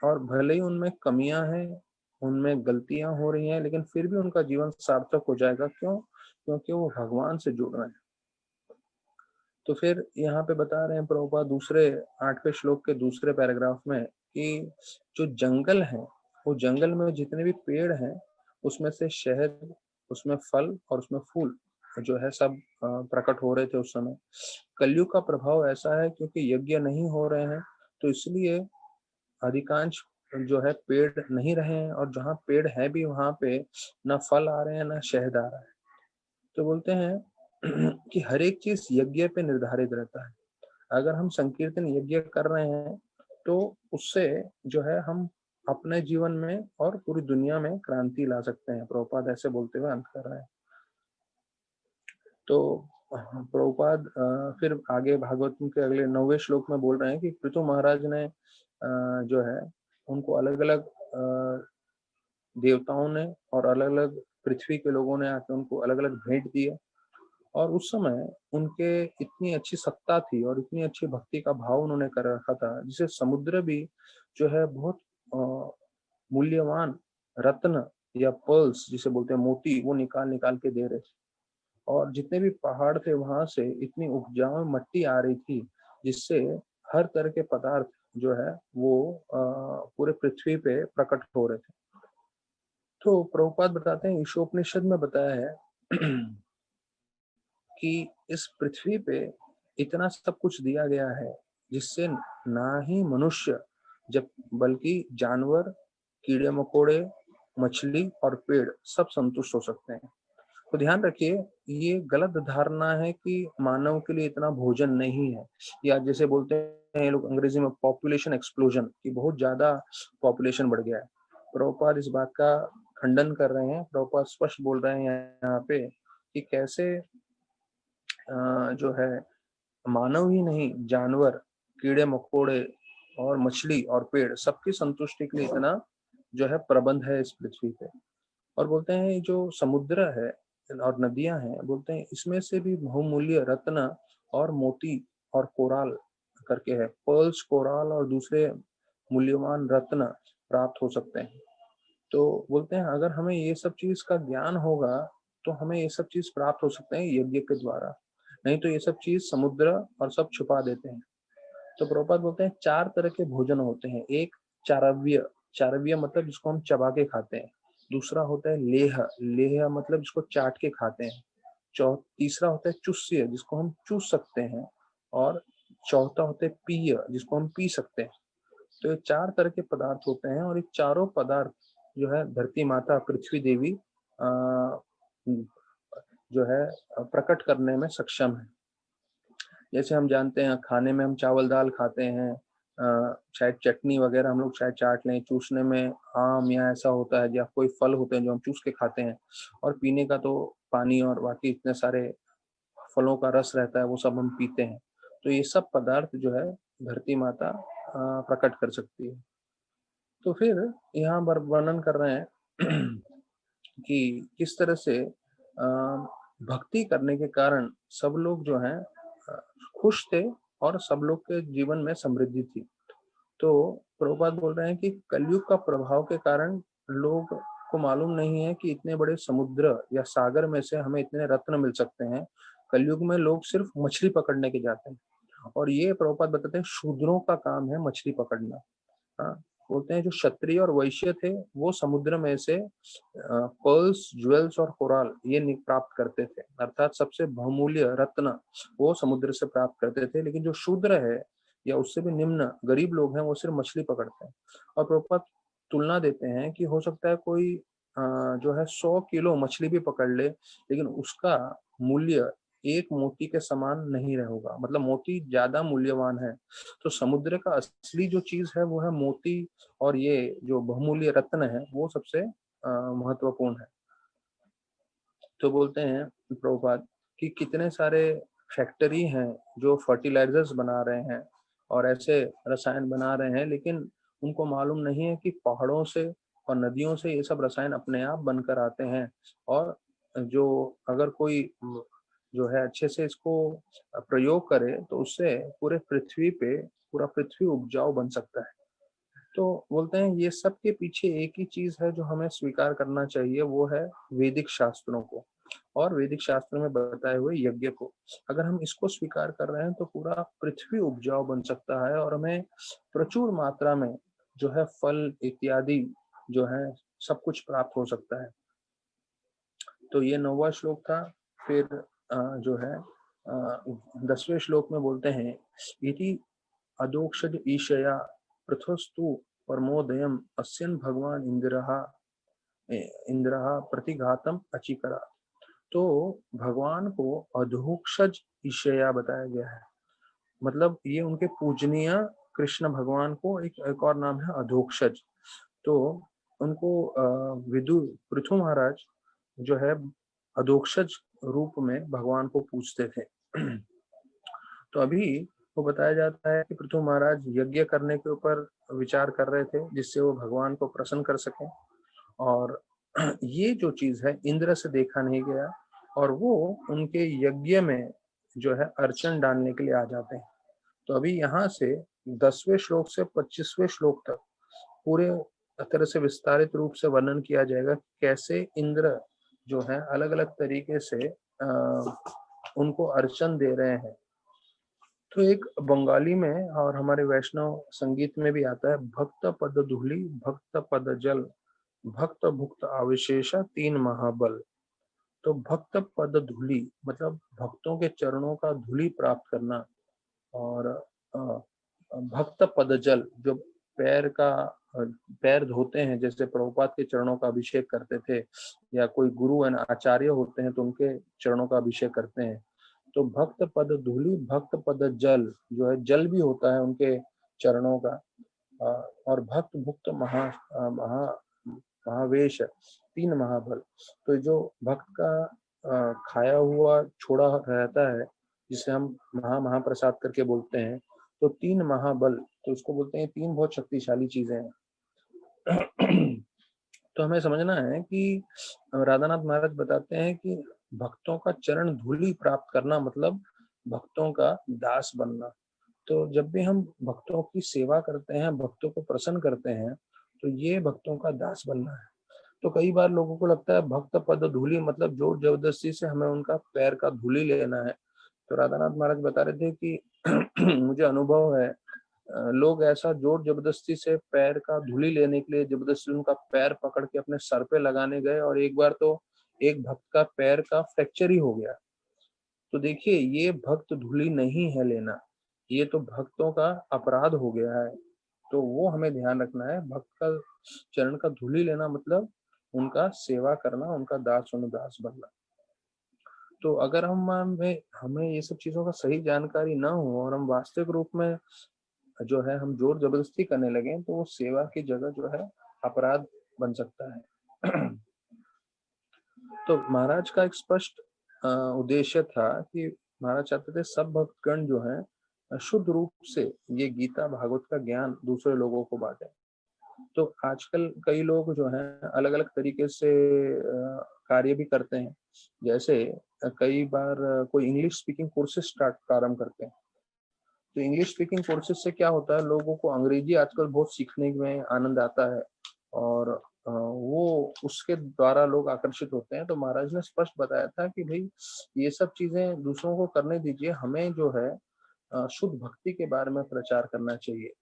और भले ही उनमें कमियां हैं, उनमें गलतियां हो रही हैं, लेकिन फिर भी उनका जीवन सार्थक हो जाएगा। क्यों? क्योंकि वो भगवान से जुड़ रहे हैं। तो फिर यहाँ पे बता रहे हैं प्रभुपाद दूसरे 8वें श्लोक के दूसरे पैराग्राफ में कि जो जंगल है, वो जंगल में जितने भी पेड़ हैं, उसमें से शहद, उसमें फल और उसमें फूल जो है सब प्रकट हो रहे थे उस समय। कलयुग का प्रभाव ऐसा है क्योंकि यज्ञ नहीं हो रहे हैं, तो इसलिए अधिकांश जो है पेड़ नहीं रहे हैं, और जहाँ पेड़ है भी वहां पे ना फल आ रहे हैं ना शहद आ रहा है। तो बोलते हैं कि हर एक चीज यज्ञ पे निर्धारित रहता है। अगर हम संकीर्तन यज्ञ कर रहे हैं तो उससे जो है हम अपने जीवन में और पूरी दुनिया में क्रांति ला सकते हैं। प्रभुपाद ऐसे बोलते हुए अंत कर रहे हैं। तो प्रभुपाद फिर आगे भागवतम के अगले 9वें श्लोक में बोल रहे हैं कि पृथु महाराज ने जो है उनको अलग अलग देवताओं ने और अलग अलग पृथ्वी के लोगों ने आके उनको अलग अलग भेंट दिए, और उस समय उनके इतनी अच्छी सत्ता थी और इतनी अच्छी भक्ति का भाव उन्होंने कर रखा था, जिसे समुद्र भी जो है बहुत मूल्यवान रत्न या पर्ल्स जिसे बोलते हैं मोती, वो निकाल निकाल के दे रहे थे। और जितने भी पहाड़ थे वहां से इतनी उपजाऊ मिट्टी आ रही थी, जिससे हर तरह के पदार्थ जो है वो पूरे पृथ्वी पे प्रकट हो रहे थे। तो प्रभुपाद बताते हैं ईशोपनिषद में बताया है कि इस पृथ्वी पे इतना सब कुछ दिया गया है, जिससे ना ही मनुष्य जब बल्कि जानवर, कीड़े मकोड़े, मछली और पेड़ सब संतुष्ट हो सकते हैं। तो ध्यान रखिए, ये गलत धारणा है कि मानव के लिए इतना भोजन नहीं है, या जैसे बोलते हैं लोग अंग्रेजी में पॉपुलेशन एक्सप्लोजन, कि बहुत ज्यादा पॉपुलेशन बढ़ गया है। प्रभुपाद इस बात का खंडन कर रहे हैं। प्रभुपाद स्पष्ट बोल रहे हैं यहाँ पे कि कैसे जो है मानव ही नहीं, जानवर, कीड़े मकोड़े और मछली और पेड़ सबकी संतुष्टि के लिए इतना जो है प्रबंध है इस पृथ्वी पे। और बोलते हैं जो समुद्र है और नदियां हैं, बोलते हैं इसमें से भी बहुमूल्य रत्न और मोती और कोराल करके है, पर्ल्स, कोराल और दूसरे मूल्यवान रत्न प्राप्त हो सकते हैं। तो बोलते हैं अगर हमें ये सब चीज का ज्ञान होगा तो हमें ये सब चीज प्राप्त हो सकते हैं यज्ञ के द्वारा, नहीं तो ये सब चीज समुद्र और सब छुपा देते हैं। तो प्रभुपाद बोलते हैं 4 तरह के भोजन होते हैं। एक चारव्य, चारव्य मतलब जिसको हम चबा के खाते हैं। दूसरा होता है लेह, लेह मतलब जिसको चाट के खाते हैं। तीसरा होता है चुस्य, जिसको हम चूस सकते हैं। और चौथा होता है पीय, जिसको हम पी सकते हैं। तो ये 4 तरह के पदार्थ होते हैं, और ये चारों पदार्थ जो है धरती माता पृथ्वी देवी जो है प्रकट करने में सक्षम है। जैसे हम जानते हैं खाने में हम चावल दाल खाते हैं, शायद चटनी वगैरह हम लोग शायद चाट लें, चूसने में आम या ऐसा होता है, या कोई फल होते हैं जो हम चूस के खाते हैं, और पीने का तो पानी और बाकी इतने सारे फलों का रस रहता है, वो सब हम पीते हैं। तो ये सब पदार्थ जो है धरती माता प्रकट कर सकती है। तो फिर यहाँ पर वर्णन कर रहे हैं कि किस तरह से भक्ति करने के कारण सब लोग जो हैं खुश थे और सब लोग के जीवन में समृद्धि थी। तो प्रभुपाद बोल रहे हैं कि कलयुग का प्रभाव के कारण लोग को मालूम नहीं है कि इतने बड़े समुद्र या सागर में से हमें इतने रत्न मिल सकते हैं। कलयुग में लोग सिर्फ मछली पकड़ने के जाते हैं, और ये प्रभुपाद बताते हैं शूद्रों का काम है मछली पकड़ना। हाँ, बोलते हैं जो क्षत्रिय और वैश्य थे वो समुद्र में से पर्ल्स, ज्वेल्स और कोराल ये प्राप्त करते थे, अर्थात सबसे बहुमूल्य रत्न वो समुद्र से प्राप्त करते थे। लेकिन जो शूद्र है या उससे भी निम्न गरीब लोग हैं, वो सिर्फ मछली पकड़ते हैं। और प्रभुपाद तुलना देते हैं कि हो सकता है कोई जो है 100 किलो मछली भी पकड़ ले, लेकिन उसका मूल्य एक मोती के समान नहीं रहेगा, मतलब मोती ज्यादा मूल्यवान है। तो समुद्र का असली जो चीज है वो है मोती, और ये जो बहुमूल्य रत्न है वो सबसे महत्वपूर्ण है। तो बोलते हैं प्रभुपाद कि कितने सारे फैक्ट्री हैं जो फर्टिलाइजर्स बना रहे हैं और ऐसे रसायन बना रहे हैं, लेकिन उनको मालूम नहीं है कि पहाड़ों से और नदियों से ये सब रसायन अपने आप बनकर आते हैं। और जो अगर कोई जो है अच्छे से इसको प्रयोग करे तो उससे पूरे पृथ्वी पे पूरा पृथ्वी उपजाऊ बन सकता है। तो बोलते हैं ये सब के पीछे एक ही चीज है जो हमें स्वीकार करना चाहिए, वो है वैदिक शास्त्रों को और वैदिक शास्त्र में बताए हुए यज्ञ को। अगर हम इसको स्वीकार कर रहे हैं तो पूरा पृथ्वी उपजाऊ बन सकता है और हमें प्रचुर मात्रा में जो है फल इत्यादि जो है सब कुछ प्राप्त हो सकता है। तो ये 9वां श्लोक था। फिर जो है 10वें श्लोक में बोलते हैं, इति अदोक्षज ईशया पृथस्तु परमोदयम अस्यन भगवान इंद्रः प्रतिघातम अचिकरा। तो भगवान को अधोक्षज ईशया बताया गया है, मतलब ये उनके पूजनीय कृष्ण भगवान को एक और नाम है अधोक्षज। तो उनको विदु पृथु महाराज जो है अधोक्षज रूप में भगवान को पूजते थे। तो अभी वो बताया जाता है कि पृथु महाराज यज्ञ करने के ऊपर विचार कर रहे थे जिससे वो भगवान को प्रसन्न कर सकें, और ये जो चीज है इंद्र से देखा नहीं गया और वो उनके यज्ञ में जो है अर्चन डालने के लिए आ जाते हैं। तो अभी यहाँ से 10वें श्लोक से 25वें श्लोक तक पूरे तरह से विस्तारित रूप से वर्णन किया जाएगा कैसे इंद्र जो है अलग अलग तरीके से उनको अर्चन दे रहे हैं। तो एक बंगाली में और हमारे वैष्णव संगीत में भी आता है, भक्त पद धूलि भक्त पद जल भक्त भुक्त अविशेष तीन महाबल। तो भक्त पद धूलि मतलब भक्तों के चरणों का धूलि प्राप्त करना, और भक्त पद जल जो पैर का पैर धोते हैं, जैसे प्रभुपाद के चरणों का अभिषेक करते थे या कोई गुरु एंड आचार्य होते हैं तो उनके चरणों का अभिषेक करते हैं। तो भक्त पद धूलि भक्त पद जल जो है जल भी होता है उनके चरणों का, और भक्त भुक्त महावेश तीन महाबल। तो जो भक्त का खाया हुआ छोड़ा रहता है जिसे हम महाप्रसाद करके बोलते हैं, तो तीन महाबल, तो उसको बोलते हैं तीन बहुत शक्तिशाली चीजें हैं। तो हमें समझना है कि राधानाथ महाराज बताते हैं कि भक्तों का चरण धूलि प्राप्त करना मतलब भक्तों का दास बनना। तो जब भी हम भक्तों की सेवा करते हैं, भक्तों को प्रसन्न करते हैं, तो ये भक्तों का दास बनना है। तो कई बार लोगों को लगता है भक्त पद धूलि मतलब जोर जबरदस्ती से हमें उनका पैर का धूलि लेना है। तो राधानाथ महाराज बता रहे थे कि मुझे अनुभव है, लोग ऐसा जोर जबरदस्ती से पैर का धूलि लेने के लिए जबरदस्ती उनका पैर पकड़ के अपने सर पे लगाने गए और एक बार तो एक भक्त का पैर का फ्रैक्चर ही हो गया। तो देखिए ये भक्त धूलि नहीं है लेना, ये तो भक्तों का अपराध हो गया है। तो वो हमें ध्यान रखना है, भक्त का चरण का धूलि लेना मतलब उनका सेवा करना, उनका दास दास बनना। तो अगर हमें हमें ये सब चीजों का सही जानकारी ना हो और हम वास्तविक रूप में जो है हम जोर जबरदस्ती करने लगे तो वो सेवा की जगह जो है अपराध बन सकता है। तो महाराज का एक स्पष्ट उद्देश्य था कि महाराज चाहते थे सब भक्तगण जो है शुद्ध रूप से ये गीता भागवत का ज्ञान दूसरे लोगों को बांटे। तो आजकल कई लोग जो हैं अलग अलग तरीके से कार्य भी करते हैं। जैसे कई बार कोई इंग्लिश स्पीकिंग कोर्सेज स्टार्ट प्रारंभ करते हैं। तो इंग्लिश स्पीकिंग कोर्सेज से क्या होता है, लोगों को अंग्रेजी आजकल बहुत सीखने में आनंद आता है और वो उसके द्वारा लोग आकर्षित होते हैं। तो महाराज ने स्पष्ट बताया था कि भाई ये सब चीजें दूसरों को करने दीजिए, हमें जो है शुद्ध भक्ति के बारे में प्रचार करना चाहिए।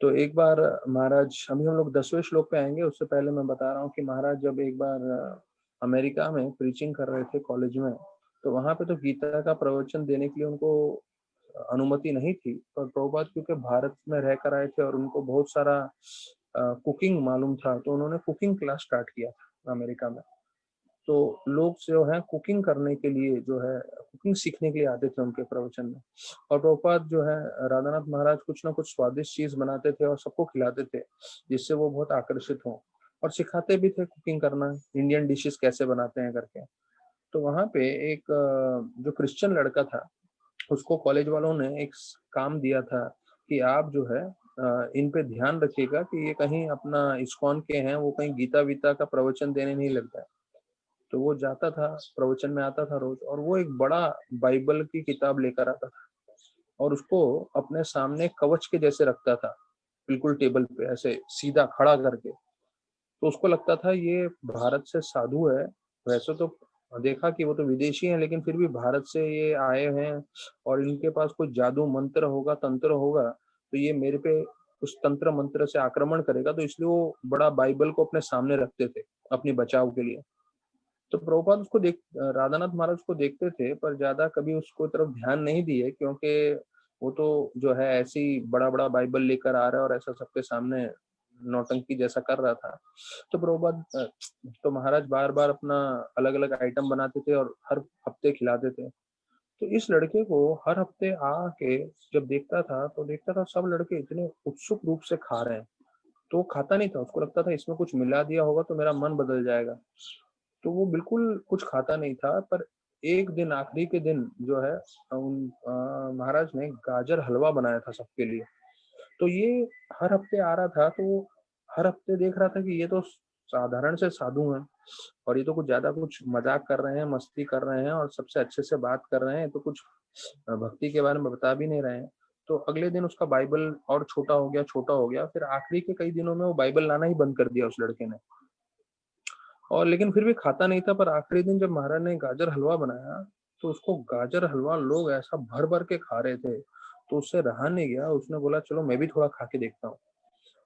तो एक बार महाराज, अभी हम लोग 10वें श्लोक पे आएंगे, उससे पहले मैं बता रहा हूँ कि महाराज जब एक बार अमेरिका में प्रीचिंग कर रहे थे कॉलेज में, तो वहां पे तो गीता का प्रवचन देने के लिए उनको अनुमति नहीं थी। पर प्रभुपाद क्योंकि भारत में रहकर आए थे और उनको बहुत सारा कुकिंग मालूम था, तो उन्होंने कुकिंग क्लास स्टार्ट किया था अमेरिका में। तो लोग जो है कुकिंग करने के लिए जो है कुकिंग सीखने के लिए आते थे उनके प्रवचन में। और प्रभुपाद जो है राधानाथ महाराज कुछ ना कुछ स्वादिष्ट चीज बनाते थे और सबको खिलाते थे जिससे वो बहुत आकर्षित हों, और सिखाते भी थे कुकिंग करना, इंडियन डिशेस कैसे बनाते हैं करके। तो वहां पे एक जो क्रिश्चियन लड़का था उसको कॉलेज वालों ने एक काम दिया था कि आप जो है इन पे ध्यान रखिएगा कि ये कहीं अपना इस्कॉन के हैं, वो कहीं गीता वीता का प्रवचन देने नहीं लगता है। तो वो जाता था, प्रवचन में आता था रोज, और वो एक बड़ा बाइबल की किताब लेकर आता था और उसको अपने सामने कवच के जैसे रखता था, बिल्कुल टेबल पे ऐसे सीधा खड़ा करके। तो उसको लगता था ये भारत से साधु है, वैसे तो देखा कि वो तो विदेशी हैं लेकिन फिर भी भारत से ये आए हैं और इनके पास कोई जादू मंत्र होगा, तंत्र होगा, तो ये मेरे पे उस तंत्र मंत्र से आक्रमण करेगा, तो इसलिए वो बड़ा बाइबल को अपने सामने रखते थे, अपनी बचाव के लिए। तो प्रभुपाद उसको राधानाथ महाराज उसको देखते थे पर ज्यादा कभी उसको तरफ ध्यान नहीं दिए, क्योंकि वो तो जो है ऐसे ही बड़ा-बड़ा बाइबल लेकर आ रहा है और ऐसा सबके सामने नौटंकी जैसा कर रहा था। तो प्रभुपाद तो महाराज बार-बार अपना अलग-अलग आइटम बनाते थे और हर हफ्ते खिलाते थे। तो इस लड़के को हर हफ्ते आके जब देखता था, तो देखता था सब लड़के इतने उत्सुक रूप से खा रहे हैं। तो वो खाता नहीं था, उसको लगता था इसमें कुछ मिला दिया होगा तो मेरा मन बदल जाएगा। तो वो बिल्कुल कुछ खाता नहीं था, पर एक दिन आखिरी के दिन जो है महाराज ने गाजर हलवा बनाया था सबके लिए। तो ये हर हफ्ते आ रहा था, तो वो हर हफ्ते देख रहा था कि ये तो साधारण से साधु हैं और ये तो कुछ ज्यादा कुछ मजाक कर रहे हैं, मस्ती कर रहे हैं और सबसे अच्छे से बात कर रहे हैं, तो कुछ भक्ति के बारे में बता भी नहीं रहे हैं। तो अगले दिन उसका बाइबल और छोटा हो गया, छोटा हो गया, फिर आखिरी के कई दिनों में वो बाइबल लाना ही बंद कर दिया उस लड़के ने। और लेकिन फिर भी खाता नहीं था, पर आखिरी दिन जब महाराज ने गाजर हलवा बनाया, तो उसको गाजर हलवा लोग ऐसा भर-भर के खा रहे थे, तो उससे रहा नहीं गया, उसने बोला चलो मैं भी थोड़ा खा के देखता हूँ।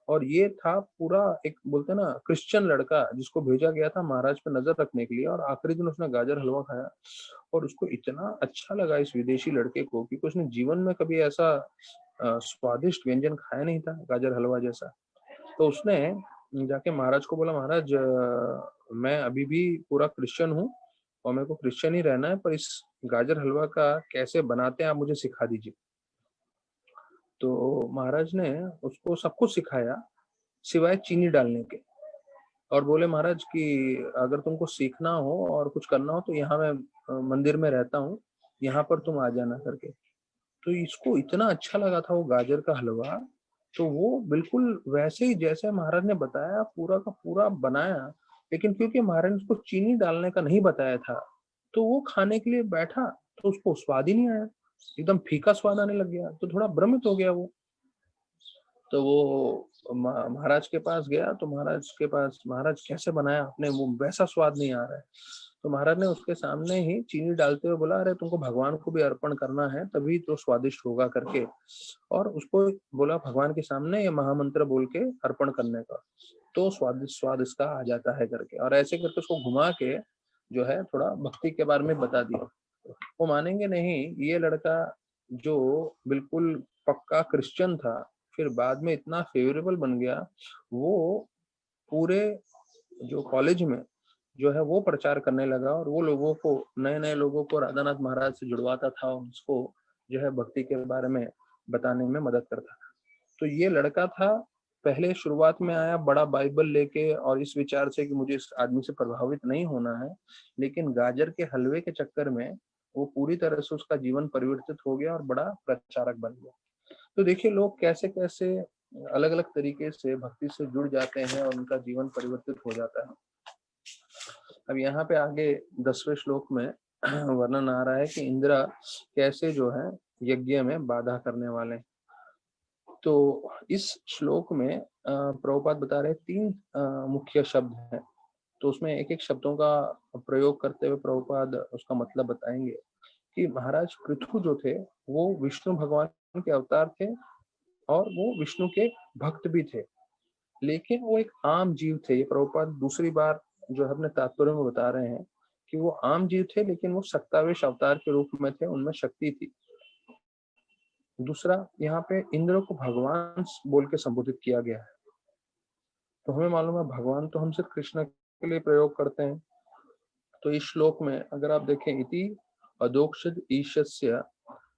और ये था पूरा एक बोलते हैं ना क्रिश्चियन लड़का जिसको भेजा गया था महाराज पे नज़र रखने के लिए, और आखिरी दिन उसने गाजर हलवा खाया और उसको इतना अच्छा लगा इस विदेशी लड़के को, क्योंकि उसने जीवन में कभी ऐसा स्वादिष्ट व्यंजन खाया नहीं था गाजर हलवा जैसा। तो उसने जाके महाराज को बोला, महाराज मैं अभी भी पूरा क्रिश्चियन हूँ और मेरे को क्रिश्चियन ही रहना है, पर इस गाजर हलवा का कैसे बनाते हैं आप मुझे सिखा दीजिए। तो महाराज ने उसको सब कुछ सिखाया सिवाय चीनी डालने के, और बोले महाराज कि अगर तुमको सीखना हो और कुछ करना हो तो यहाँ मैं मंदिर में रहता हूँ, यहाँ पर तुम आ जाना करके। तो इसको इतना अच्छा लगा था वो गाजर का हलवा, तो वो बिल्कुल वैसे ही जैसे महाराज ने बताया पूरा का पूरा बनाया, लेकिन क्योंकि महाराज ने उसको चीनी डालने का नहीं बताया था, तो वो खाने के लिए बैठा तो उसको स्वाद ही नहीं आया, एकदम फीका स्वाद आने लग गया, तो थोड़ा भ्रमित हो गया वो। तो वो महाराज के पास गया, तो महाराज के पास, महाराज कैसे बनाया आपने, वो वैसा स्वाद नहीं आ रहा है। तो महाराज ने उसके सामने ही चीनी डालते हुए बोला, अरे तुमको भगवान को भी अर्पण करना है तभी तो स्वादिष्ट होगा करके, और उसको बोला भगवान के सामने ये महामंत्र बोल के अर्पण करने का, तो स्वादिष्ट स्वाद इसका आ जाता है करके, और ऐसे करके उसको घुमा के जो है थोड़ा भक्ति के बारे में बता दिया। वो मानेंगे नहीं, ये लड़का जो बिल्कुल पक्का क्रिश्चियन था, फिर बाद में इतना फेवरेबल बन गया, वो पूरे जो कॉलेज में जो है वो प्रचार करने लगा और वो लोगों को, नए-नए लोगों को राधानाथ महाराज से जुड़वाता था, उसको जो है भक्ति के बारे में बताने में मदद करता था। तो ये लड़का था, पहले शुरुआत में आया बड़ा बाइबल लेके और इस विचार से कि मुझे इस आदमी से प्रभावित नहीं होना है, लेकिन गाजर के हलवे के चक्कर में वो पूरी तरह से उसका जीवन परिवर्तित हो गया और बड़ा प्रचारक बन गया। तो देखिए लोग कैसे-कैसे अलग-अलग तरीके से भक्ति से जुड़ जाते हैं और उनका जीवन परिवर्तित हो जाता है। अब यहाँ पे आगे 10वें श्लोक में वर्णन आ रहा है कि इंद्र कैसे जो है यज्ञ में बाधा करने वाले हैं। तो इस श्लोक में प्रभुपाद बता रहे हैं 3 मुख्य शब्द हैं। तो उसमें एक-एक शब्दों का प्रयोग करते हुए प्रभुपाद उसका मतलब बताएंगे कि महाराज पृथु जो थे वो विष्णु भगवान के अवतार थे और वो विष्णु के भक्त भी थे, लेकिन वो एक आम जीव थे। ये प्रभुपाद दूसरी बार जो है अपने तात्पर्य में बता रहे हैं कि वो आम जीव थे, लेकिन वो सत्तावेश अवतार के रूप में थे, उनमें शक्ति थी। दूसरा, यहाँ पे इंद्र को भगवान बोल के संबोधित किया गया है। तो हमें मालूम है भगवान तो हम सिर्फ कृष्ण के लिए प्रयोग करते हैं। तो इस श्लोक में अगर आप देखें, इति अदोक्षज ईशस्य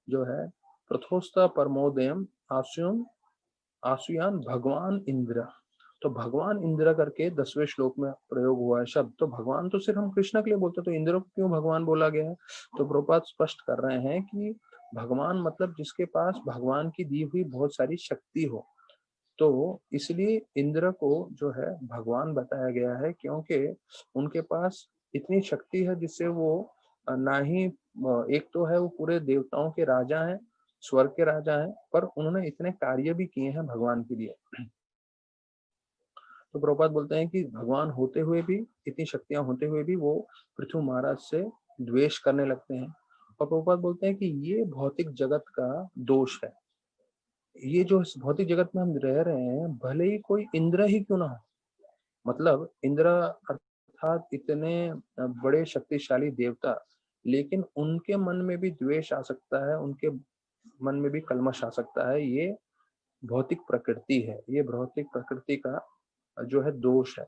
जो है प्रथोस्ता परमोदयम आसुयम आसुयान भगवान इंद्र। तो भगवान इंद्र करके 10वें श्लोक में प्रयोग हुआ है शब्द। तो भगवान तो सिर्फ हम कृष्ण के लिए बोलते, तो इंद्र को क्यों भगवान बोला गया है? तो प्रभुपाद स्पष्ट कर रहे हैं कि भगवान मतलब जिसके पास भगवान की दी हुई बहुत सारी शक्ति हो। तो इसलिए इंद्र को जो है भगवान बताया गया है, क्योंकि उनके पास इतनी शक्ति है जिससे वो ना ही एक तो है वो पूरे देवताओं के राजा हैं, स्वर्ग के राजा हैं, पर उन्होंने इतने कार्य भी किए हैं भगवान के लिए। तो प्रभुपाद बोलते हैं कि भगवान होते हुए भी, इतनी शक्तियां होते हुए भी वो पृथु महाराज से द्वेष करने लगते हैं। और प्रभुपाद बोलते हैं कि ये भौतिक जगत का दोष है। ये जो इस भौतिक जगत में हम रह रहे हैं, भले ही कोई इंद्र ही क्यों ना हो, मतलब इंद्र अर्थात इतने बड़े शक्तिशाली देवता, लेकिन उनके मन में भी द्वेष आ सकता है, उनके मन में भी कल्मश आ सकता है। ये भौतिक प्रकृति है, ये भौतिक प्रकृति का जो है दोष है।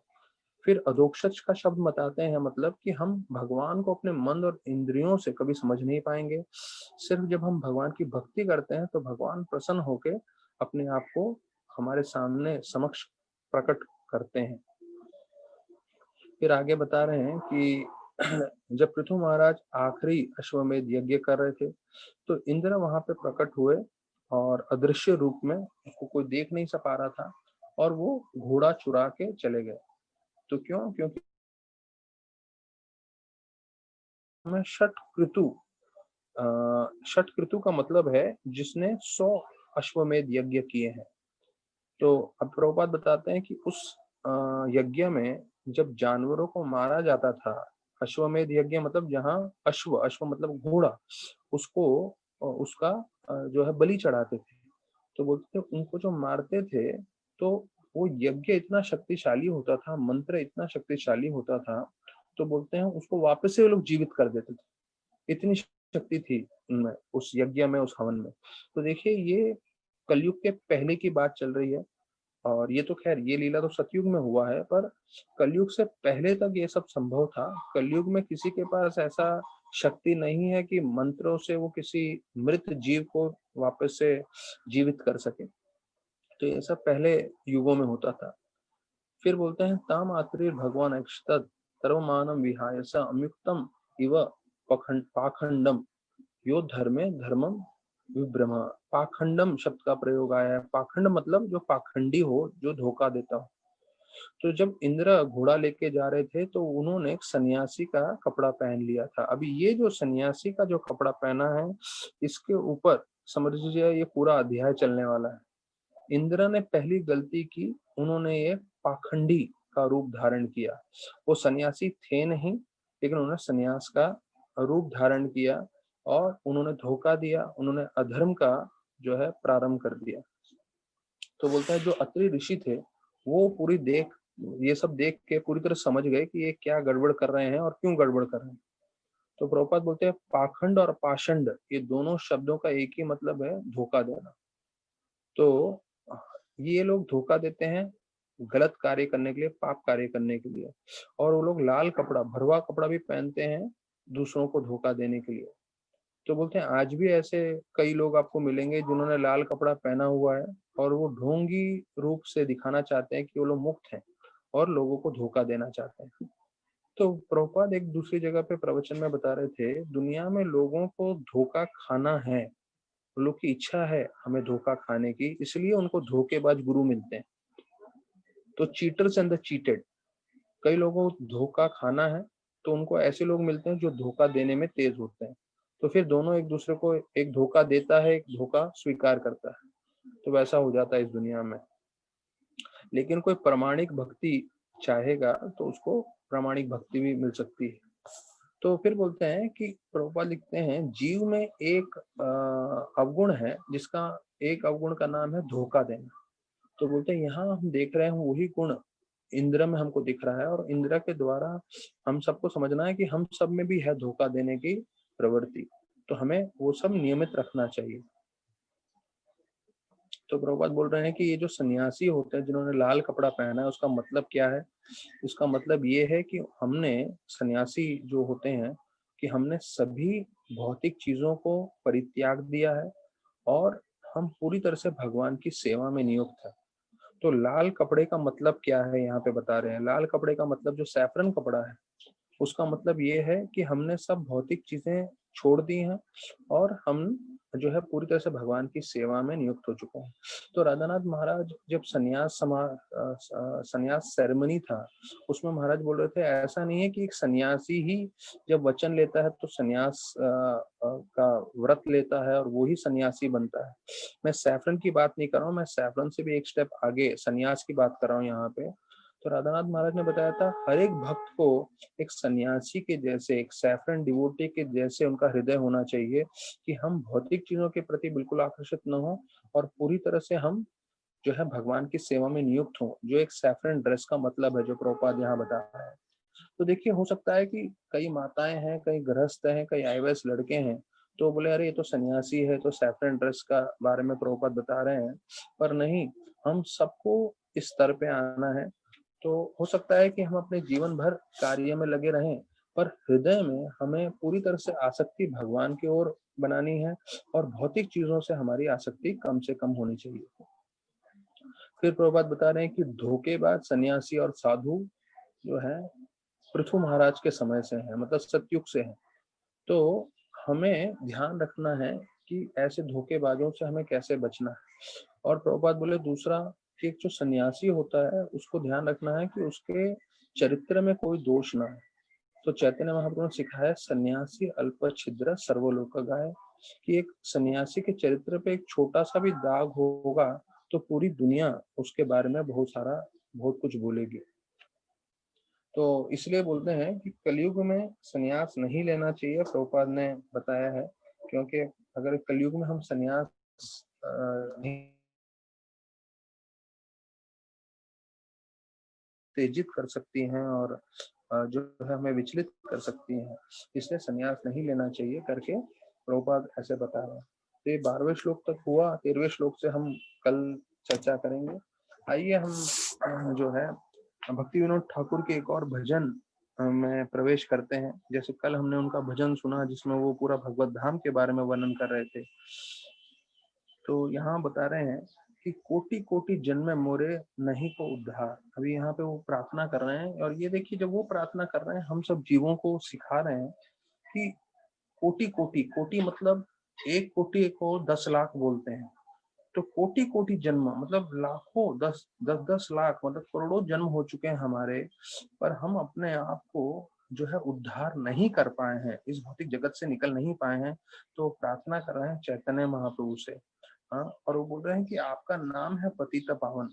फिर अधोक्षज का शब्द बताते हैं, मतलब कि हम भगवान को अपने मन और इंद्रियों से कभी समझ नहीं पाएंगे। सिर्फ जब हम भगवान की भक्ति करते हैं तो भगवान प्रसन्न होकर अपने आप को हमारे सामने समक्ष प्रकट करते हैं। फिर आगे बता रहे हैं कि जब पृथु महाराज आखिरी अश्वमेध यज्ञ कर रहे थे तो इंद्र वहां पे प्रकट हुए और अदृश्य रूप में, उसको कोई देख नहीं सा पा रहा था, और वो घोड़ा चुरा के चले गए। तो क्यों? क्योंकि हमें षट क्रतु का मतलब है जिसने 100 अश्वमेध यज्ञ किए हैं। तो अब प्रभुपाद बताते हैं कि उस यज्ञ में जब जानवरों को मारा जाता था, अश्वमेध यज्ञ मतलब जहाँ अश्व अश्व मतलब घोड़ा, उसको उसका जो है बलि चढ़ाते थे। तो बोलते थे उनको जो मारते थे तो वो यज्ञ इतना शक्तिशाली होता था, मंत्र इतना शक्तिशाली होता था, तो बोलते हैं उसको वापस से वो लोग जीवित कर देते थे। इतनी शक्ति थी उनमें, उस यज्ञ में, उस हवन में। तो देखिए ये कलयुग के पहले की बात चल रही है, और ये तो खैर ये लीला तो सतयुग में हुआ है, पर कलयुग से पहले तक ये सब संभव था। कलयुग में किसी के पास ऐसा शक्ति नहीं है कि मंत्रों से वो किसी मृत जीव को वापस से जीवित कर सके। तो ये सब पहले युगों में होता था। फिर बोलते हैं ताम आत्रीर भगवान अक्षतद सर्वमानम विहायस अम्युक्तम इव पाखंडम यो धर्मे धर्मम विभ्रम। पाखंडम शब्द का प्रयोग आया है। पाखंड मतलब जो पाखंडी हो, जो धोखा देता हो। तो जब इंद्र घोड़ा लेके जा रहे थे तो उन्होंने एक सन्यासी का कपड़ा पहन लिया था। अभी ये जो सन्यासी का जो कपड़ा पहना है, इसके ऊपर समझ लीजिए ये पूरा अध्याय चलने वाला है। इंद्र ने पहली गलती की, उन्होंने ये पाखंडी का रूप धारण किया। वो सन्यासी थे नहीं, लेकिन उन्होंने सन्यास का रूप धारण किया और उन्होंने धोखा दिया, उन्होंने अधर्म का जो है प्रारंभ कर दिया। तो बोलता है जो अत्रि ऋषि थे वो ये सब देख के पूरी तरह समझ गए कि ये क्या गड़बड़ कर रहे हैं और क्यों गड़बड़ कर रहे हैं। तो प्रभुपाद बोलते हैं पाखंड और पाषंड ये दोनों शब्दों का एक ही मतलब है, धोखा देना। तो ये लोग धोखा देते हैं गलत कार्य करने के लिए, पाप कार्य करने के लिए, और वो लोग लाल कपड़ा, भरवा कपड़ा भी पहनते हैं दूसरों को धोखा देने के लिए। तो बोलते हैं आज भी ऐसे कई लोग आपको मिलेंगे जिन्होंने लाल कपड़ा पहना हुआ है और वो ढोंगी रूप से दिखाना चाहते हैं कि वो लोग मुक्त हैं और लोगों को धोखा देना चाहते हैं। तो प्रभुपाद एक दूसरी जगह पे प्रवचन में बता रहे थे, दुनिया में लोगों को धोखा खाना है, लोग की इच्छा है हमें धोखा खाने की, इसलिए उनको धोखेबाज गुरु मिलते हैं। तो चीटर्स एंड द चीटेड, कई लोगों को धोखा खाना है तो उनको ऐसे लोग मिलते हैं जो धोखा देने में तेज होते हैं। तो फिर दोनों एक दूसरे को, एक धोखा देता है, एक धोखा स्वीकार करता है, तो वैसा हो जाता है इस दुनिया में। लेकिन कोई प्रामाणिक भक्ति चाहेगा तो उसको प्रामाणिक भक्ति भी मिल सकती है। तो फिर बोलते हैं कि प्रभुपाद लिखते हैं जीव में एक अवगुण है, जिसका एक अवगुण का नाम है धोखा देना। तो बोलते हैं यहाँ हम देख रहे हैं वही गुण इंद्र में हमको दिख रहा है, और इंद्र के द्वारा हम सबको समझना है कि हम सब में भी है धोखा देने की प्रवृत्ति, तो हमें वो सब नियमित रखना चाहिए। तो प्रभुपाद बोल रहे हैं कि ये जो सन्यासी होते हैं जिन्होंने लाल कपड़ा पहना है, उसका मतलब क्या है? उसका मतलब ये है कि हमने, सन्यासी जो होते हैं, कि हमने सभी भौतिक चीजों को परित्याग दिया है और हम पूरी तरह से भगवान की सेवा में नियुक्त है। तो लाल कपड़े का मतलब क्या है यहाँ पे बता रहे हैं। लाल कपड़े का मतलब जो सैफरन कपड़ा है, उसका मतलब ये है कि हमने सब भौतिक चीजें छोड़ दी हैं और हम जो है पूरी तरह से भगवान की सेवा में नियुक्त हो चुका है। तो राधानाथ महाराज जब संन्यास सेरेमनी था, उसमें महाराज बोल रहे थे ऐसा नहीं है कि एक सन्यासी ही जब वचन लेता है तो सन्यास का व्रत लेता है और वो ही सन्यासी बनता है। मैं सैफरन की बात नहीं कर रहा हूँ, मैं सैफरन से भी एक स्टेप आगे सन्यास की बात कर रहा हूँ यहाँ पे। तो राधानाथ महाराज ने बताया था हर एक भक्त को एक सन्यासी के जैसे, एक सैफरन डिवोटी के जैसे उनका हृदय होना चाहिए कि हम भौतिक चीजों के प्रति बिल्कुल आकर्षित न हो और पूरी तरह से हम जो है भगवान की सेवा में नियुक्त हो, जो एक सैफरन ड्रेस का मतलब है, जो प्रभुपाद यहाँ बता रहा है। तो देखिए हो सकता है कि कई माताएं हैं, कई गृहस्थ हैं, कई आईएएस लड़के हैं, तो बोले अरे ये तो सन्यासी है, तो सैफरन ड्रेस का बारे में प्रभुपाद बता रहे हैं। पर नहीं, हम सबको इस स्तर पे आना है। तो हो सकता है कि हम अपने जीवन भर कार्य में लगे रहें, पर हृदय में हमें पूरी तरह से आसक्ति भगवान की ओर बनानी है और भौतिक चीजों से हमारी आसक्ति कम से कम होनी चाहिए। फिर प्रभुपाद बता रहे हैं कि धोखेबाज सन्यासी और साधु जो है पृथु महाराज के समय से है, मतलब सतयुग से है। तो हमें ध्यान रखना है कि ऐसे धोखेबाजों से हमें कैसे बचना है। और प्रभुपाद बोले दूसरा कि एक जो सन्यासी होता है उसको ध्यान रखना है कि उसके चरित्र में कोई दोष ना है। तो चैतन्य महाप्रभु ने सिखाया सन्यासी अल्प छिद्र सर्वलोक गाय, कि एक सन्यासी के चरित्र पे एक छोटा सा भी दाग होगा तो पूरी दुनिया उसके बारे में बहुत कुछ बोलेगी। तो इसलिए बोलते हैं कि कलयुग में सन्यास नहीं लेना चाहिए, प्रभुपाद ने बताया है। क्योंकि अगर कलयुग में हम सन्यास नहीं उत्तेजित कर सकती हैं और जो है हमें विचलित कर सकती हैं, इसलिए सन्यास नहीं लेना चाहिए करके प्रभुपाद ऐसे बता रहे हैं। तो ये 12वें श्लोक तक हुआ, 13वें श्लोक से हम कल चर्चा करेंगे। आइए हम जो है भक्ति विनोद ठाकुर के एक और भजन में प्रवेश करते हैं। जैसे कल हमने उनका भजन सुना जिसमें वो पूरा भगवत धाम के बारे में वर्णन कर रहे थे, तो यहाँ बता रहे हैं कि कोटि कोटि जन्म मोरे नहीं को उद्धार। अभी यहाँ पे वो प्रार्थना कर रहे हैं और ये देखिए जब वो प्रार्थना कर रहे हैं हम सब जीवों को सिखा रहे हैं कि कोटि कोटि, कोटि मतलब 1 कोटि को 10 लाख बोलते हैं। तो कोटि कोटि जन्म मतलब लाखों, 10 लाख मतलब करोड़ों जन्म हो चुके हैं हमारे, पर हम अपने आप को जो है उद्धार नहीं कर पाए हैं, इस भौतिक जगत से निकल नहीं पाए हैं। तो प्रार्थना कर रहे हैं चैतन्य महाप्रभु से। हाँ, और वो बोल रहे हैं कि आपका नाम है पतित पावन।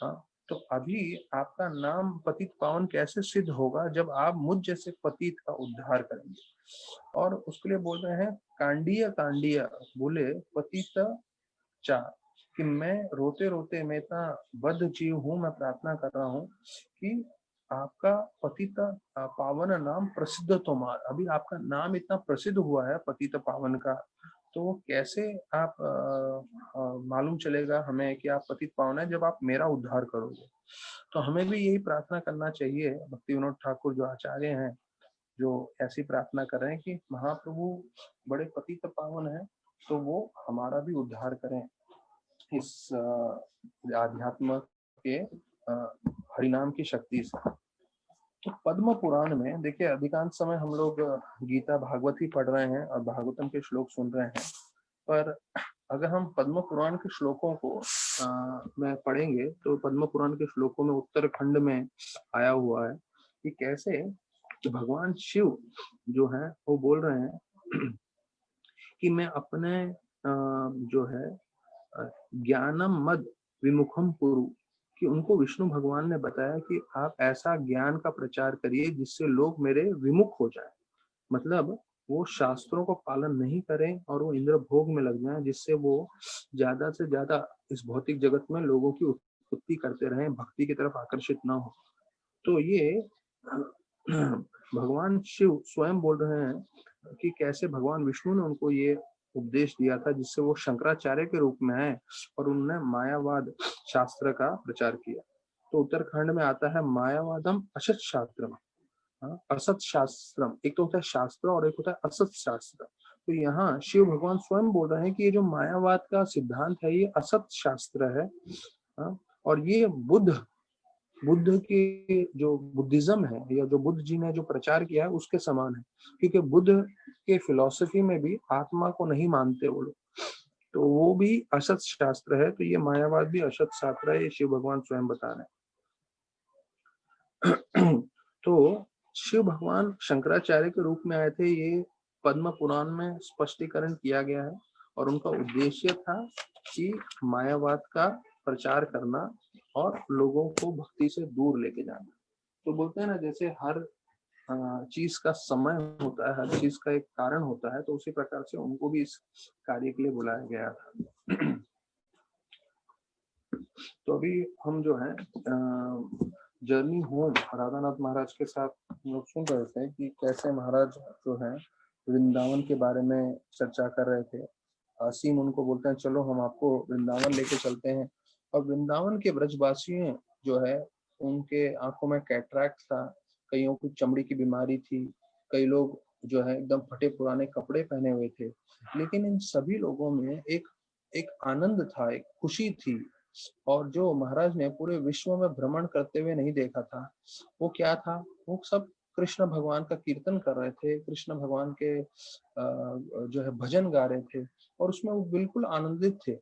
हाँ, तो अभी आपका नाम पतित पावन कैसे सिद्ध होगा जब आप मुझ जैसे पतित का उद्धार करेंगे। और उसके लिए बोल रहे हैं कांडिया कांडिया बोले पतित चार, कि मैं रोते रोते मैं इतना बद्ध जीव हूँ, मैं प्रार्थना कर रहा हूँ कि आपका पतित पावन नाम प्रसिद्ध तुम्हार। अभी आपका नाम इतना प्रसिद्ध हुआ है पतित पावन का, तो वो कैसे आप मालूम चलेगा हमें कि आप पतित पावन है जब आप मेरा उद्धार करोगे। तो हमें भी यही प्रार्थना करना चाहिए। भक्ति विनोद ठाकुर जो आचार्य हैं जो ऐसी प्रार्थना कर रहे हैं कि महाप्रभु बड़े पतित पावन है, तो वो हमारा भी उद्धार करें इस आध्यात्म के हरिनाम की शक्ति से। तो पद्म पुराण में देखिए अधिकांश समय हम लोग गीता भागवत ही पढ़ रहे हैं और भागवतम के श्लोक सुन रहे हैं, पर अगर हम पद्म पुराण के श्लोकों को में पढ़ेंगे तो पद्म पुराण के श्लोकों में उत्तराखंड में आया हुआ है कि कैसे भगवान शिव जो है वो बोल रहे हैं कि मैं अपने जो है ज्ञानम मद विमुखम कुरु, कि उनको विष्णु भगवान ने बताया कि आप ऐसा ज्ञान का प्रचार करिए जिससे लोग मेरे विमुख हो जाएं। मतलब वो शास्त्रों को पालन नहीं करें और वो इंद्र भोग में लग जाएं, जिससे वो ज्यादा से ज्यादा इस भौतिक जगत में लोगों की उत्पत्ति करते रहें, भक्ति की तरफ आकर्षित ना हो। तो ये भगवान शिव स्वयं बोल रहे हैं कि कैसे भगवान विष्णु ने उनको ये उपदेश दिया था जिससे वो शंकराचार्य के रूप में आए और उन्होंने मायावाद शास्त्र का प्रचार किया। तो उत्तराखंड में आता है मायावादम असत शास्त्रम। हाँ, असत शास्त्रम, एक तो होता है शास्त्र और एक होता है असत शास्त्र। तो यहाँ शिव भगवान स्वयं बोल रहे हैं कि ये जो मायावाद का सिद्धांत है ये असत शास्त्र है। हाँ, और ये बुद्ध की जो बुद्धिज्म है या जो बुद्ध जी ने जो प्रचार किया है उसके समान है। क्योंकि बुद्ध के फिलॉसफी में भी आत्मा को नहीं मानते वो लोग, तो वो भी असत शास्त्र है, तो ये मायावाद भी असत शास्त्र है, ये शिव भगवान स्वयं बता रहे हैं। तो शिव भगवान शंकराचार्य के रूप में आए थे, ये पद्म पुराण में स्पष्टीकरण किया गया है, और उनका उद्देश्य था कि मायावाद का प्रचार करना और लोगों को भक्ति से दूर लेके जाना। तो बोलते हैं ना, जैसे हर चीज का समय होता है, हर चीज का एक कारण होता है, तो उसी प्रकार से उनको भी इस कार्य के लिए बुलाया गया था। तो अभी हम जो है जर्नी होम राधानाथ महाराज के साथ हम लोग सुन रहे थे कि कैसे महाराज जो है वृंदावन के बारे में चर्चा कर रहे थे। असीम उनको बोलते हैं चलो हम आपको वृंदावन लेके चलते हैं, और वृंदावन के ब्रजवासी जो है उनके आंखों में कैटरैक्ट था, कईयों को चमड़ी की बीमारी थी, कई लोग जो है एकदम फटे पुराने कपड़े पहने हुए थे, लेकिन इन सभी लोगों में एक एक आनंद था, एक खुशी थी, और जो महाराज ने पूरे विश्व में भ्रमण करते हुए नहीं देखा था, वो क्या था, वो सब कृष्ण भगवान का कीर्तन कर रहे थे, कृष्ण भगवान के जो है भजन गा रहे थे, और उसमें वो बिल्कुल आनंदित थे।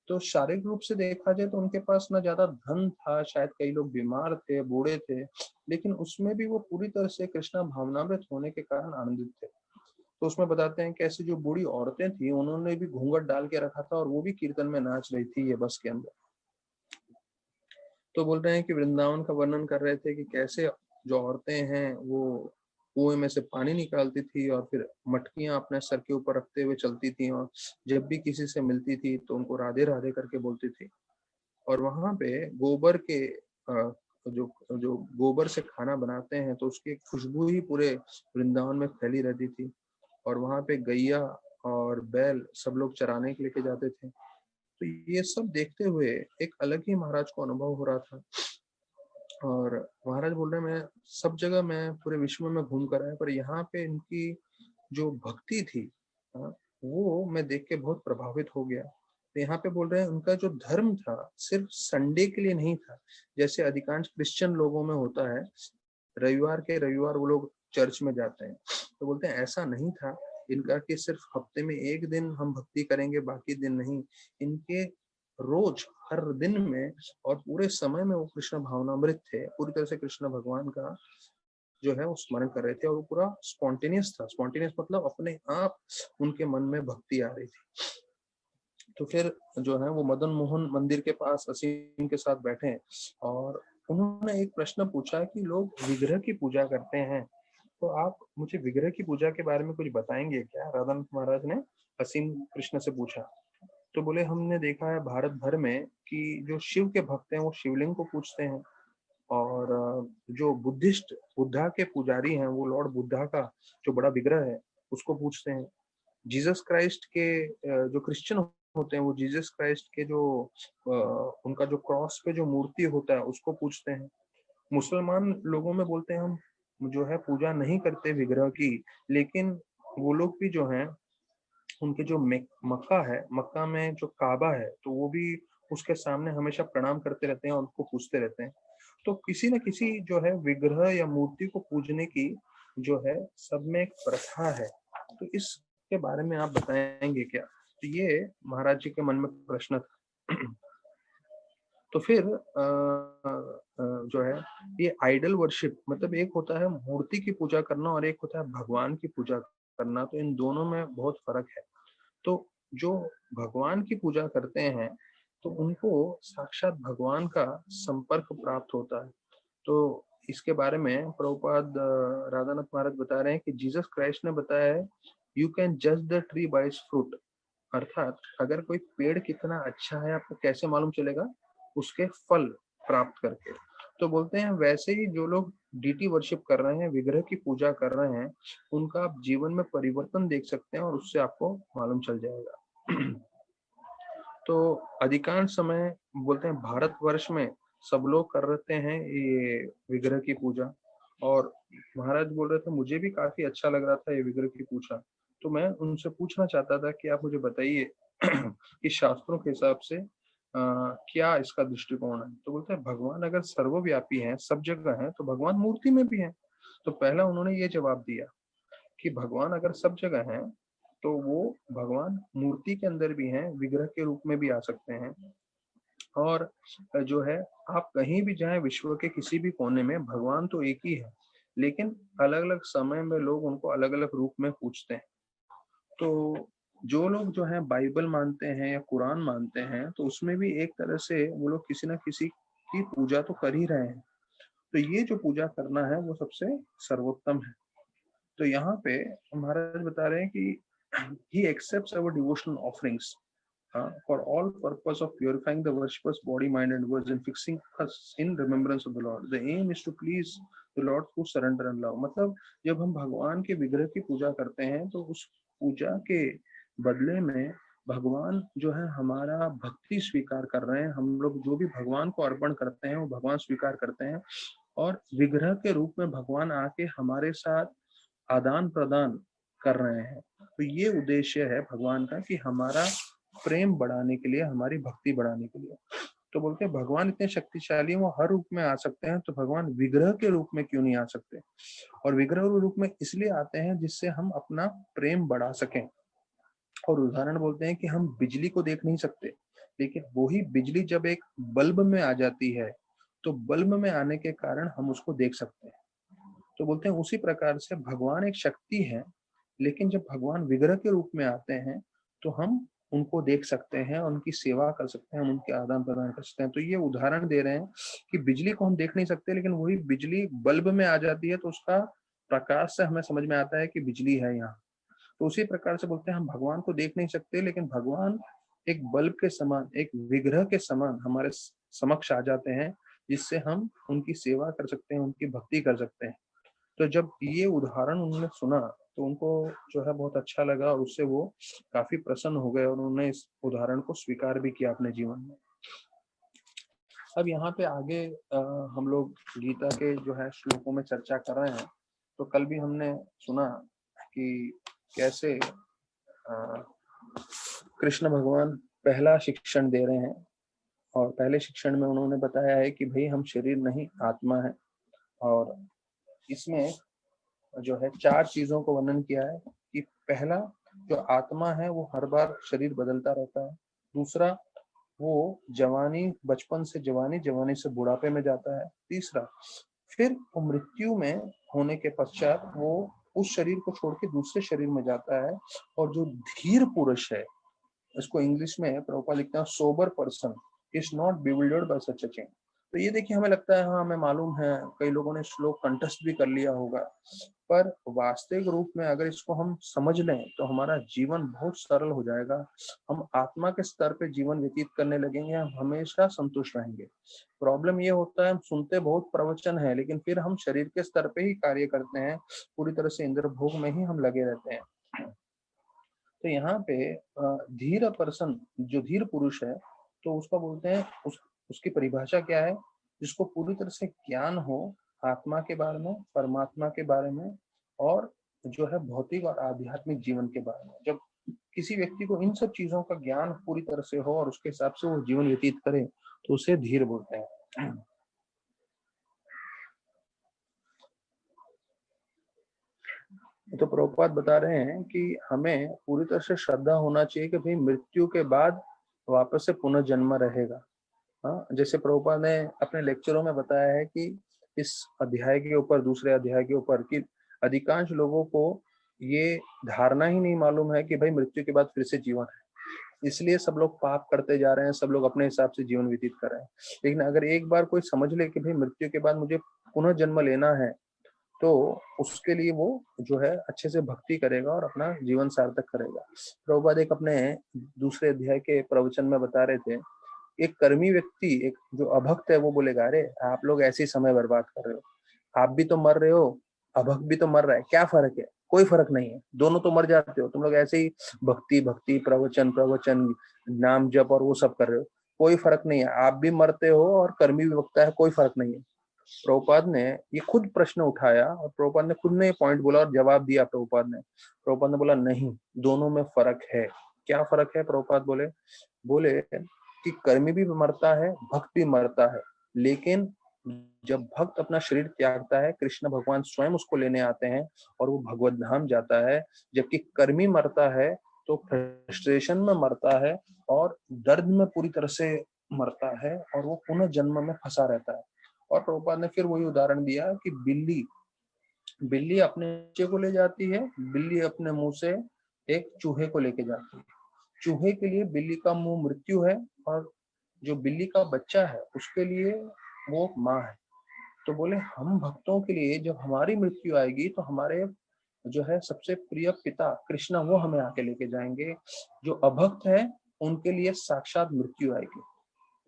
तो शारीरिक रूप से देखा जाए तो उनके पास ना ज्यादा धन था, शायद कई लोग बीमार थे, बूढ़े थे, लेकिन उसमें भी वो पूरी तरह से कृष्णा भावनामृत होने के कारण आनंदित थे। तो उसमें बताते हैं कि ऐसी जो बूढ़ी औरतें थी, उन्होंने भी घूंघट डाल के रखा था, और वो भी कीर्तन में नाच रही थी ये बस के अंदर। तो बोल रहे हैं कि वृंदावन का वर्णन कर रहे थे कि कैसे जो औरतें हैं वो कुएं में से पानी निकालती थी, और फिर मटकियां अपने सर के ऊपर रखते हुए चलती थी, और जब भी किसी से मिलती थी तो उनको राधे राधे करके बोलती थी। और वहां पे गोबर के जो जो गोबर से खाना बनाते हैं, तो उसकी खुशबू ही पूरे वृंदावन में फैली रहती थी। और वहां पे गैया और बैल सब लोग चराने के लेके जाते थे। तो ये सब देखते हुए एक अलग ही महाराज को अनुभव हो रहा था। और महाराज बोल रहे हैं, मैं सब जगह, मैं पूरे विश्व में घूम कर आया, पर यहाँ पे इनकी जो भक्ति थी, वो मैं देख के बहुत प्रभावित हो गया। तो यहाँ पे बोल रहे हैं उनका जो धर्म था सिर्फ संडे के लिए नहीं था, जैसे अधिकांश क्रिश्चियन लोगों में होता है, रविवार के रविवार वो लोग चर्च में जाते हैं। तो बोलते हैं ऐसा नहीं था इनका कि सिर्फ हफ्ते में एक दिन हम भक्ति करेंगे, बाकी दिन नहीं। इनके रोज, हर दिन में और पूरे समय में वो कृष्ण भावनामृत थे, पूरी तरह से कृष्ण भगवान का जो है वो स्मरण कर रहे थे, और वो पूरा स्पॉन्टेनियस था। स्पॉन्टेनियस मतलब अपने आप उनके मन में भक्ति आ रही थी। तो फिर जो है वो मदन मोहन मंदिर के पास असीम के साथ बैठे, और उन्होंने एक प्रश्न पूछा कि लोग विग्रह की पूजा करते हैं, तो आप मुझे विग्रह की पूजा के बारे में कुछ बताएंगे क्या? राधानाथ महाराज ने असीम कृष्ण से पूछा। तो बोले हमने देखा है भारत भर में कि जो शिव के भक्त हैं वो शिवलिंग को पूजते हैं, और जो बुद्धिस्ट बुद्धा के पुजारी हैं वो लॉर्ड बुद्धा का जो बड़ा विग्रह है उसको पूजते हैं। जीसस क्राइस्ट के जो क्रिश्चियन होते हैं वो जीसस क्राइस्ट के जो उनका जो क्रॉस पे जो मूर्ति होता है उसको पूजते हैं। मुसलमान लोगों में बोलते हैं हम जो है पूजा नहीं करते विग्रह की, लेकिन वो लोग भी जो हैं उनके जो मक्का है, मक्का में जो काबा है, तो वो भी उसके सामने हमेशा प्रणाम करते रहते हैं और उसको पूजते रहते हैं। तो किसी न किसी जो है विग्रह या मूर्ति को पूजने की जो है सब में एक प्रथा है। तो इसके बारे में आप बताएंगे क्या? तो ये महाराज जी के मन में प्रश्न था। तो फिर जो है ये आइडल वर्शिप, मतलब एक होता है मूर्ति की पूजा करना और एक होता है भगवान की पूजा करना, तो इन दोनों में बहुत फर्क है। तो जो भगवान की पूजा करते हैं तो उनको साक्षात भगवान का संपर्क प्राप्त होता है। तो इसके बारे में प्रभुपाद राधानाथ महाराज बता रहे हैं कि जीसस क्राइस्ट ने बताया है, यू कैन जज the tree bye it's fruit. अर्थात अगर कोई पेड़ कितना अच्छा है आपको कैसे मालूम चलेगा? उसके फल प्राप्त करके। तो बोलते हैं वैसे ही जो लोग डीटी वर्शिप कर रहे हैं, विग्रह की पूजा कर रहे हैं, उनका आप जीवन में परिवर्तन देख सकते हैं और उससे आपको मालूम चल जाएगा। तो अधिकांश समय बोलते हैं भारतवर्ष में सब लोग कर रहे हैं ये विग्रह की पूजा। और महाराज बोल रहे थे मुझे भी काफी अच्छा लग रहा था ये विग्रह की पूजा। तो मैं उनसे पूछना चाहता था कि आप मुझे बताइए कि शास्त्रों के हिसाब से क्या इसका दृष्टिकोण है? तो बोलते हैं भगवान अगर सर्वव्यापी हैं, सब जगह हैं, तो भगवान मूर्ति में भी हैं। तो पहला उन्होंने ये जवाब दिया कि भगवान अगर सब जगह हैं तो वो भगवान मूर्ति के अंदर भी हैं, विग्रह के रूप में भी आ सकते हैं। और जो है, आप कहीं भी जाएं विश्व के किसी भी कोने में, भगवान तो एक ही है, लेकिन अलग अलग समय में लोग उनको अलग अलग रूप में पूजते हैं। तो जो लोग जो है बाइबल मानते हैं या कुरान मानते हैं, तो उसमें भी एक तरह से वो लोग किसी ना किसी की पूजा तो कर ही रहे हैं। तो ये जो पूजा करना है वो सबसे सर्वोत्तम है। तो यहाँ पे महाराज बता रहे हैं कि he accepts our devotional offerings for all purpose of purifying the worshipper's body, mind and words and fixing us in remembrance of the Lord. The aim is to please the Lord through surrender and love. मतलब जब हम भगवान के विग्रह की पूजा करते हैं तो उस पूजा के बदले में भगवान जो है हमारा भक्ति स्वीकार कर रहे हैं। हम लोग जो भी भगवान को अर्पण करते हैं वो भगवान स्वीकार करते हैं, और विग्रह के रूप में भगवान आके हमारे साथ आदान प्रदान कर रहे हैं। तो ये उद्देश्य है भगवान का कि हमारा प्रेम बढ़ाने के लिए, हमारी भक्ति बढ़ाने के लिए। तो बोलते हैं भगवान इतने शक्तिशाली हैं, वो हर रूप में आ सकते हैं, तो भगवान विग्रह के रूप में क्यों नहीं आ सकते? और विग्रह के रूप में इसलिए आते हैं जिससे हम अपना प्रेम बढ़ा सकें। और उदाहरण बोलते हैं कि हम बिजली को देख नहीं सकते, लेकिन वही बिजली जब एक बल्ब में आ जाती है तो बल्ब में आने के कारण हम उसको देख सकते हैं। तो बोलते हैं उसी प्रकार से भगवान एक शक्ति है, लेकिन जब भगवान विग्रह के रूप में आते हैं तो हम उनको देख सकते हैं, उनकी सेवा कर सकते हैं, हम उनके आदान प्रदान कर सकते हैं। तो ये उदाहरण दे रहे हैं कि बिजली को हम देख नहीं सकते, लेकिन वही बिजली बल्ब में आ जाती है तो उसका प्रकाश से हमें समझ में आता है कि बिजली है यहाँ। तो उसी प्रकार से बोलते हैं हम भगवान को देख नहीं सकते, लेकिन भगवान एक बल्ब के समान, एक विग्रह के समान हमारे समक्ष आ जाते हैं, जिससे हम उनकी सेवा कर सकते हैं, उनकी भक्ति कर सकते हैं। तो जब ये उदाहरण उन्होंने सुना तो उनको जो है बहुत अच्छा लगा, और उससे वो काफी प्रसन्न हो गए और उन्होंने इस उदाहरण को स्वीकार भी किया अपने जीवन में। अब यहाँ पे आगे हम लोग गीता के जो है श्लोकों में चर्चा कर रहे हैं। तो कल भी हमने सुना कि कैसे कृष्ण भगवान पहला शिक्षण दे रहे हैं, और पहले शिक्षण में उन्होंने बताया है कि भाई हम शरीर नहीं आत्मा है। और इसमें जो है 4 चीजों को वर्णन किया है कि पहला, जो आत्मा है वो हर बार शरीर बदलता रहता है। दूसरा, वो जवानी, बचपन से जवानी, जवानी से बुढ़ापे में जाता है। तीसरा, फिर वो मृत्यु में होने के पश्चात वो उस शरीर को छोड़ के दूसरे शरीर में जाता है। और जो धीर पुरुष है, इसको इंग्लिश में प्रभुपाद लिखते हैं sober person is not bewildered bye such a thing. तो ये देखिए, हमें लगता है हाँ हमें मालूम है, कई लोगों ने श्लोक कंठस्थ भी कर लिया होगा, पर वास्तविक रूप में अगर इसको हम समझ लें तो हमारा जीवन बहुत सरल हो जाएगा। हम आत्मा के स्तर पे जीवन व्यतीत करने लगेंगे, हम हमेशा संतुष्ट रहेंगे। प्रॉब्लम ये होता है, हम सुनते बहुत प्रवचन है, लेकिन फिर हम शरीर के स्तर पे ही कार्य करते हैं, पूरी तरह से इंद्र भोग में ही हम लगे रहते हैं। तो यहाँ पे धीर पर्सन, जो धीर पुरुष है, तो उसका बोलते हैं उसकी परिभाषा क्या है? जिसको पूरी तरह से ज्ञान हो आत्मा के बारे में, परमात्मा के बारे में, और जो है भौतिक और आध्यात्मिक जीवन के बारे में। जब किसी व्यक्ति को इन सब चीजों का ज्ञान पूरी तरह से हो और उसके हिसाब से वो जीवन व्यतीत करे, तो उसे धीर बोलते हैं। तो प्रभुपाद बता रहे हैं कि हमें पूरी तरह से श्रद्धा होना चाहिए कि भाई मृत्यु के बाद वापस से पुनर्जन्म रहेगा। हाँ, जैसे प्रभुपाद ने अपने लेक्चरों में बताया है कि इस अध्याय के ऊपर, दूसरे अध्याय के ऊपर, कि अधिकांश लोगों को ये धारणा ही नहीं मालूम है कि भाई मृत्यु के बाद फिर से जीवन है। इसलिए सब लोग पाप करते जा रहे हैं, सब लोग अपने हिसाब से जीवन व्यतीत कर रहे हैं। लेकिन अगर एक बार कोई समझ ले कि भाई मृत्यु के बाद मुझे पुनः जन्म लेना है, तो उसके लिए वो जो है अच्छे से भक्ति करेगा और अपना जीवन सार्थक करेगा। प्रभुपाद एक अपने दूसरे अध्याय के प्रवचन में बता रहे थे, एक कर्मी व्यक्ति, एक जो अभक्त है, वो बोलेगा अरे आप लोग ऐसे ही समय बर्बाद कर रहे हो, आप भी तो मर रहे हो, अभक्त भी तो मर रहा है, क्या फर्क है? कोई फर्क नहीं है, दोनों तो मर जाते हो, तुम लोग ऐसे ही भक्ति भक्ति प्रवचन प्रवचन नाम जप और वो सब कर रहे हो, कोई फर्क नहीं है, आप भी मरते हो और कर्मी भी भक्ता है, कोई फर्क नहीं है। प्रभुपाद ने ये खुद प्रश्न उठाया और प्रभुपाद ने खुद ने पॉइंट बोला और जवाब दिया। प्रभुपाद ने बोला नहीं, दोनों में फर्क है। क्या फर्क है? प्रभुपाद बोले कि कर्मी भी मरता है, भक्त भी मरता है, लेकिन जब भक्त अपना शरीर त्यागता है, कृष्ण भगवान स्वयं उसको लेने आते हैं और वो भगवत धाम जाता है। जबकि कर्मी मरता है तो फ्रस्ट्रेशन में मरता है और दर्द में पूरी तरह से मरता है और वो पुनः जन्म में फंसा रहता है। और प्रभुपाद ने फिर वही उदाहरण दिया कि बिल्ली बिल्ली अपने बच्चे को ले जाती है, बिल्ली अपने मुंह से एक चूहे को लेके जाती है। चूहे के लिए बिल्ली का मुंह मृत्यु है और जो बिल्ली का बच्चा है उसके लिए वो माँ है। तो बोले हम भक्तों के लिए जब हमारी मृत्यु आएगी तो हमारे जो है सबसे प्रिय पिता कृष्णा वो हमें आके लेके जाएंगे। जो अभक्त है उनके लिए साक्षात मृत्यु आएगी।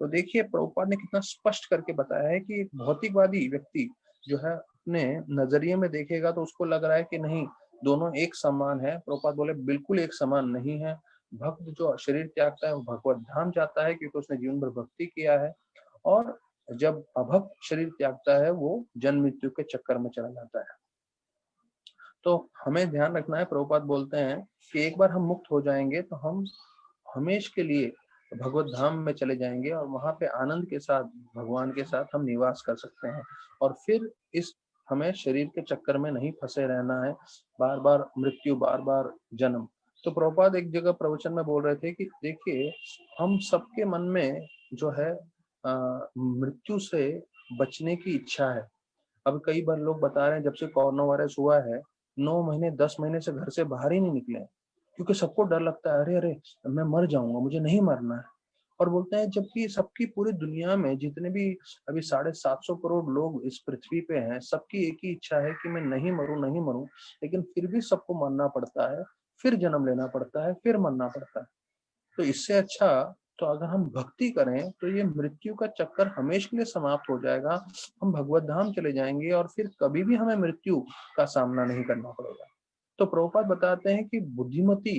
तो देखिए प्रभुपाद ने कितना स्पष्ट करके बताया है कि एक भौतिकवादी व्यक्ति जो है अपने नजरिए में देखेगा तो उसको लग रहा है कि नहीं, दोनों एक समान है। प्रभुपाद बोले बिल्कुल एक समान नहीं है। भक्त जो शरीर त्यागता है वो भगवत धाम जाता है क्योंकि उसने जीवन भर भक्ति किया है। और जब अभक्त शरीर त्यागता है वो जन्म मृत्यु के चक्कर में चला जाता है। तो हमें ध्यान रखना है, प्रभुपाद बोलते हैं कि एक बार हम मुक्त हो जाएंगे तो हम हमेश के लिए भगवत धाम में चले जाएंगे और वहां पे आनंद के साथ भगवान के साथ हम निवास कर सकते हैं। और फिर इस हमें शरीर के चक्कर में नहीं फंसे रहना है, बार बार मृत्यु, बार बार जन्म। तो प्रभुपाद एक जगह प्रवचन में बोल रहे थे कि देखिए हम सबके मन में जो है मृत्यु से बचने की इच्छा है। अब कई बार लोग बता रहे हैं जब से कोरोना वायरस हुआ है 9 महीने 10 महीने से घर से बाहर ही नहीं निकले हैं, क्योंकि सबको डर लगता है, अरे अरे मैं मर जाऊंगा, मुझे नहीं मरना है। और बोलते हैं जबकि सबकी पूरी दुनिया में जितने भी अभी 750 करोड़ लोग इस पृथ्वी पे हैं, सबकी एक ही इच्छा है कि मैं नहीं मरूं नहीं मरूं। लेकिन फिर भी सबको मरना पड़ता है, फिर जन्म लेना पड़ता है, फिर मरना पड़ता है। तो इससे अच्छा तो अगर हम भक्ति करें तो ये मृत्यु का चक्कर हमेशा के लिए समाप्त हो जाएगा। हम भगवत धाम चले जाएंगे और फिर कभी भी हमें मृत्यु का सामना नहीं करना पड़ेगा। तो प्रभुपाद बताते हैं कि बुद्धिमती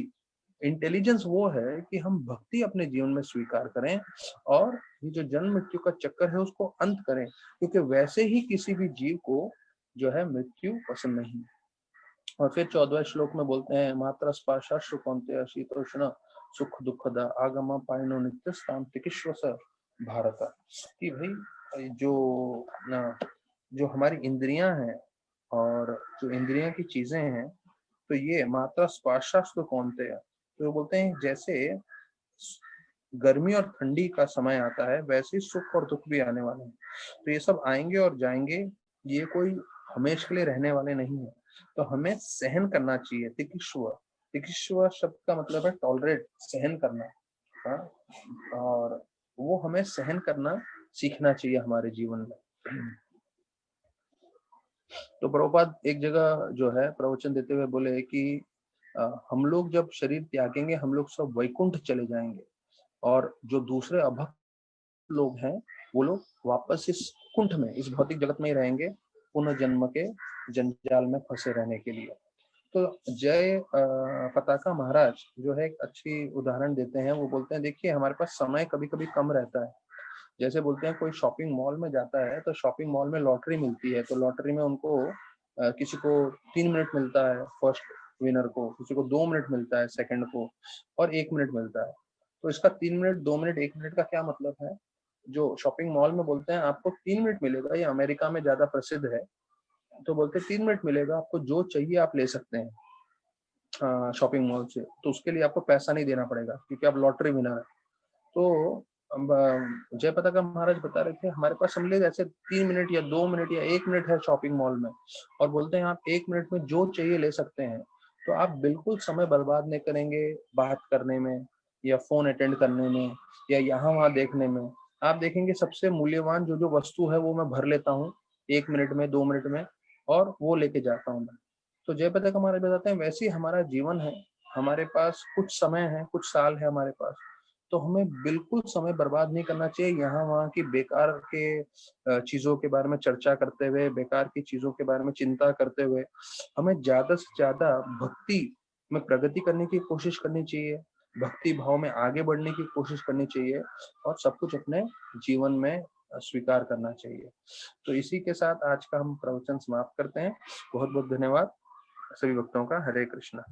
इंटेलिजेंस वो है कि हम भक्ति अपने जीवन में स्वीकार करें और ये जो जन्म मृत्यु का चक्कर है उसको अंत करें, क्योंकि वैसे ही किसी भी जीव को जो है मृत्यु पसंद नहीं है। और फिर 14वें श्लोक में बोलते हैं मात्रा स्पर्शाश्रु कौन्तेय शीतोष्ण सुख दुखद आगम पायनो नित्य तांत्रिकेश्वस भारत। कि भाई जो हमारी इंद्रियां हैं और जो इंद्रियां की चीजें हैं, तो ये मात्रा स्पर्शाश्रु कौन्तेय, तो वो बोलते हैं जैसे गर्मी और ठंडी का समय आता है वैसे ही सुख और दुख भी आने वाले हैं। तो ये सब आएंगे और जाएंगे, ये कोई हमेशा के लिए रहने वाले नहीं है। तो हमें सहन करना चाहिए। तितिक्षुव, तितिक्षुव शब्द का मतलब है टॉलरेट, सहन करना। हाँ, और वो हमें सहन करना सीखना चाहिए हमारे जीवन में। तो प्रभुपाद एक जगह जो है प्रवचन देते हुए बोले कि हम लोग जब शरीर त्यागेंगे हम लोग सब वैकुंठ चले जाएंगे और जो दूसरे अभक्त लोग हैं वो लोग वापस इस कुंठ में, इस भौतिक जगत में ही रहेंगे, पुनर्जन्म के जंजाल में फंसे रहने के लिए। तो जय पताका महाराज जो है एक अच्छी उदाहरण देते हैं। वो बोलते हैं देखिए हमारे पास समय कभी कभी कम रहता है। जैसे बोलते हैं कोई शॉपिंग मॉल में जाता है तो शॉपिंग मॉल में लॉटरी मिलती है, तो लॉटरी में उनको किसी को 3 मिनट मिलता है फर्स्ट विनर को, किसी को 2 मिनट मिलता है सेकंड को, और 1 मिनट मिलता है। तो इसका 3 मिनट 2 मिनट 1 मिनट का क्या मतलब है? जो शॉपिंग मॉल में बोलते हैं आपको 3 मिनट मिलेगा, ये अमेरिका में ज्यादा प्रसिद्ध है। तो बोलते हैं 3 मिनट मिलेगा, आपको जो चाहिए आप ले सकते हैं शॉपिंग मॉल से, तो उसके लिए आपको पैसा नहीं देना पड़ेगा क्योंकि आप लॉटरी विनर है। तो जय पताका महाराज बता रहे थे हमारे पास समझ लीजिए ऐसे 3 मिनट या 2 मिनट या 1 मिनट है शॉपिंग मॉल में, और बोलते हैं आप 1 मिनट में जो चाहिए ले सकते हैं। तो आप बिल्कुल समय बर्बाद नहीं करेंगे बात करने में या फोन अटेंड करने में या यहाँ वहाँ देखने में। आप देखेंगे सबसे मूल्यवान जो जो वस्तु है वो मैं भर लेता हूँ 1 मिनट में 2 मिनट में और वो लेके जाता हूँ मैं। तो जय पताका महाराज बताते हैं वैसे ही हमारा जीवन है, हमारे पास कुछ समय है, कुछ साल है हमारे पास। तो हमें बिल्कुल समय बर्बाद नहीं करना चाहिए यहाँ वहाँ की बेकार के चीजों के बारे में चर्चा करते हुए, बेकार की चीजों के बारे में चिंता करते हुए। हमें ज्यादा से ज्यादा भक्ति में प्रगति करने की कोशिश करनी चाहिए, भक्ति भाव में आगे बढ़ने की कोशिश करनी चाहिए और सब कुछ अपने जीवन में स्वीकार करना चाहिए। तो इसी के साथ आज का हम प्रवचन समाप्त करते हैं। बहुत बहुत धन्यवाद सभी भक्तों का। हरे कृष्णा।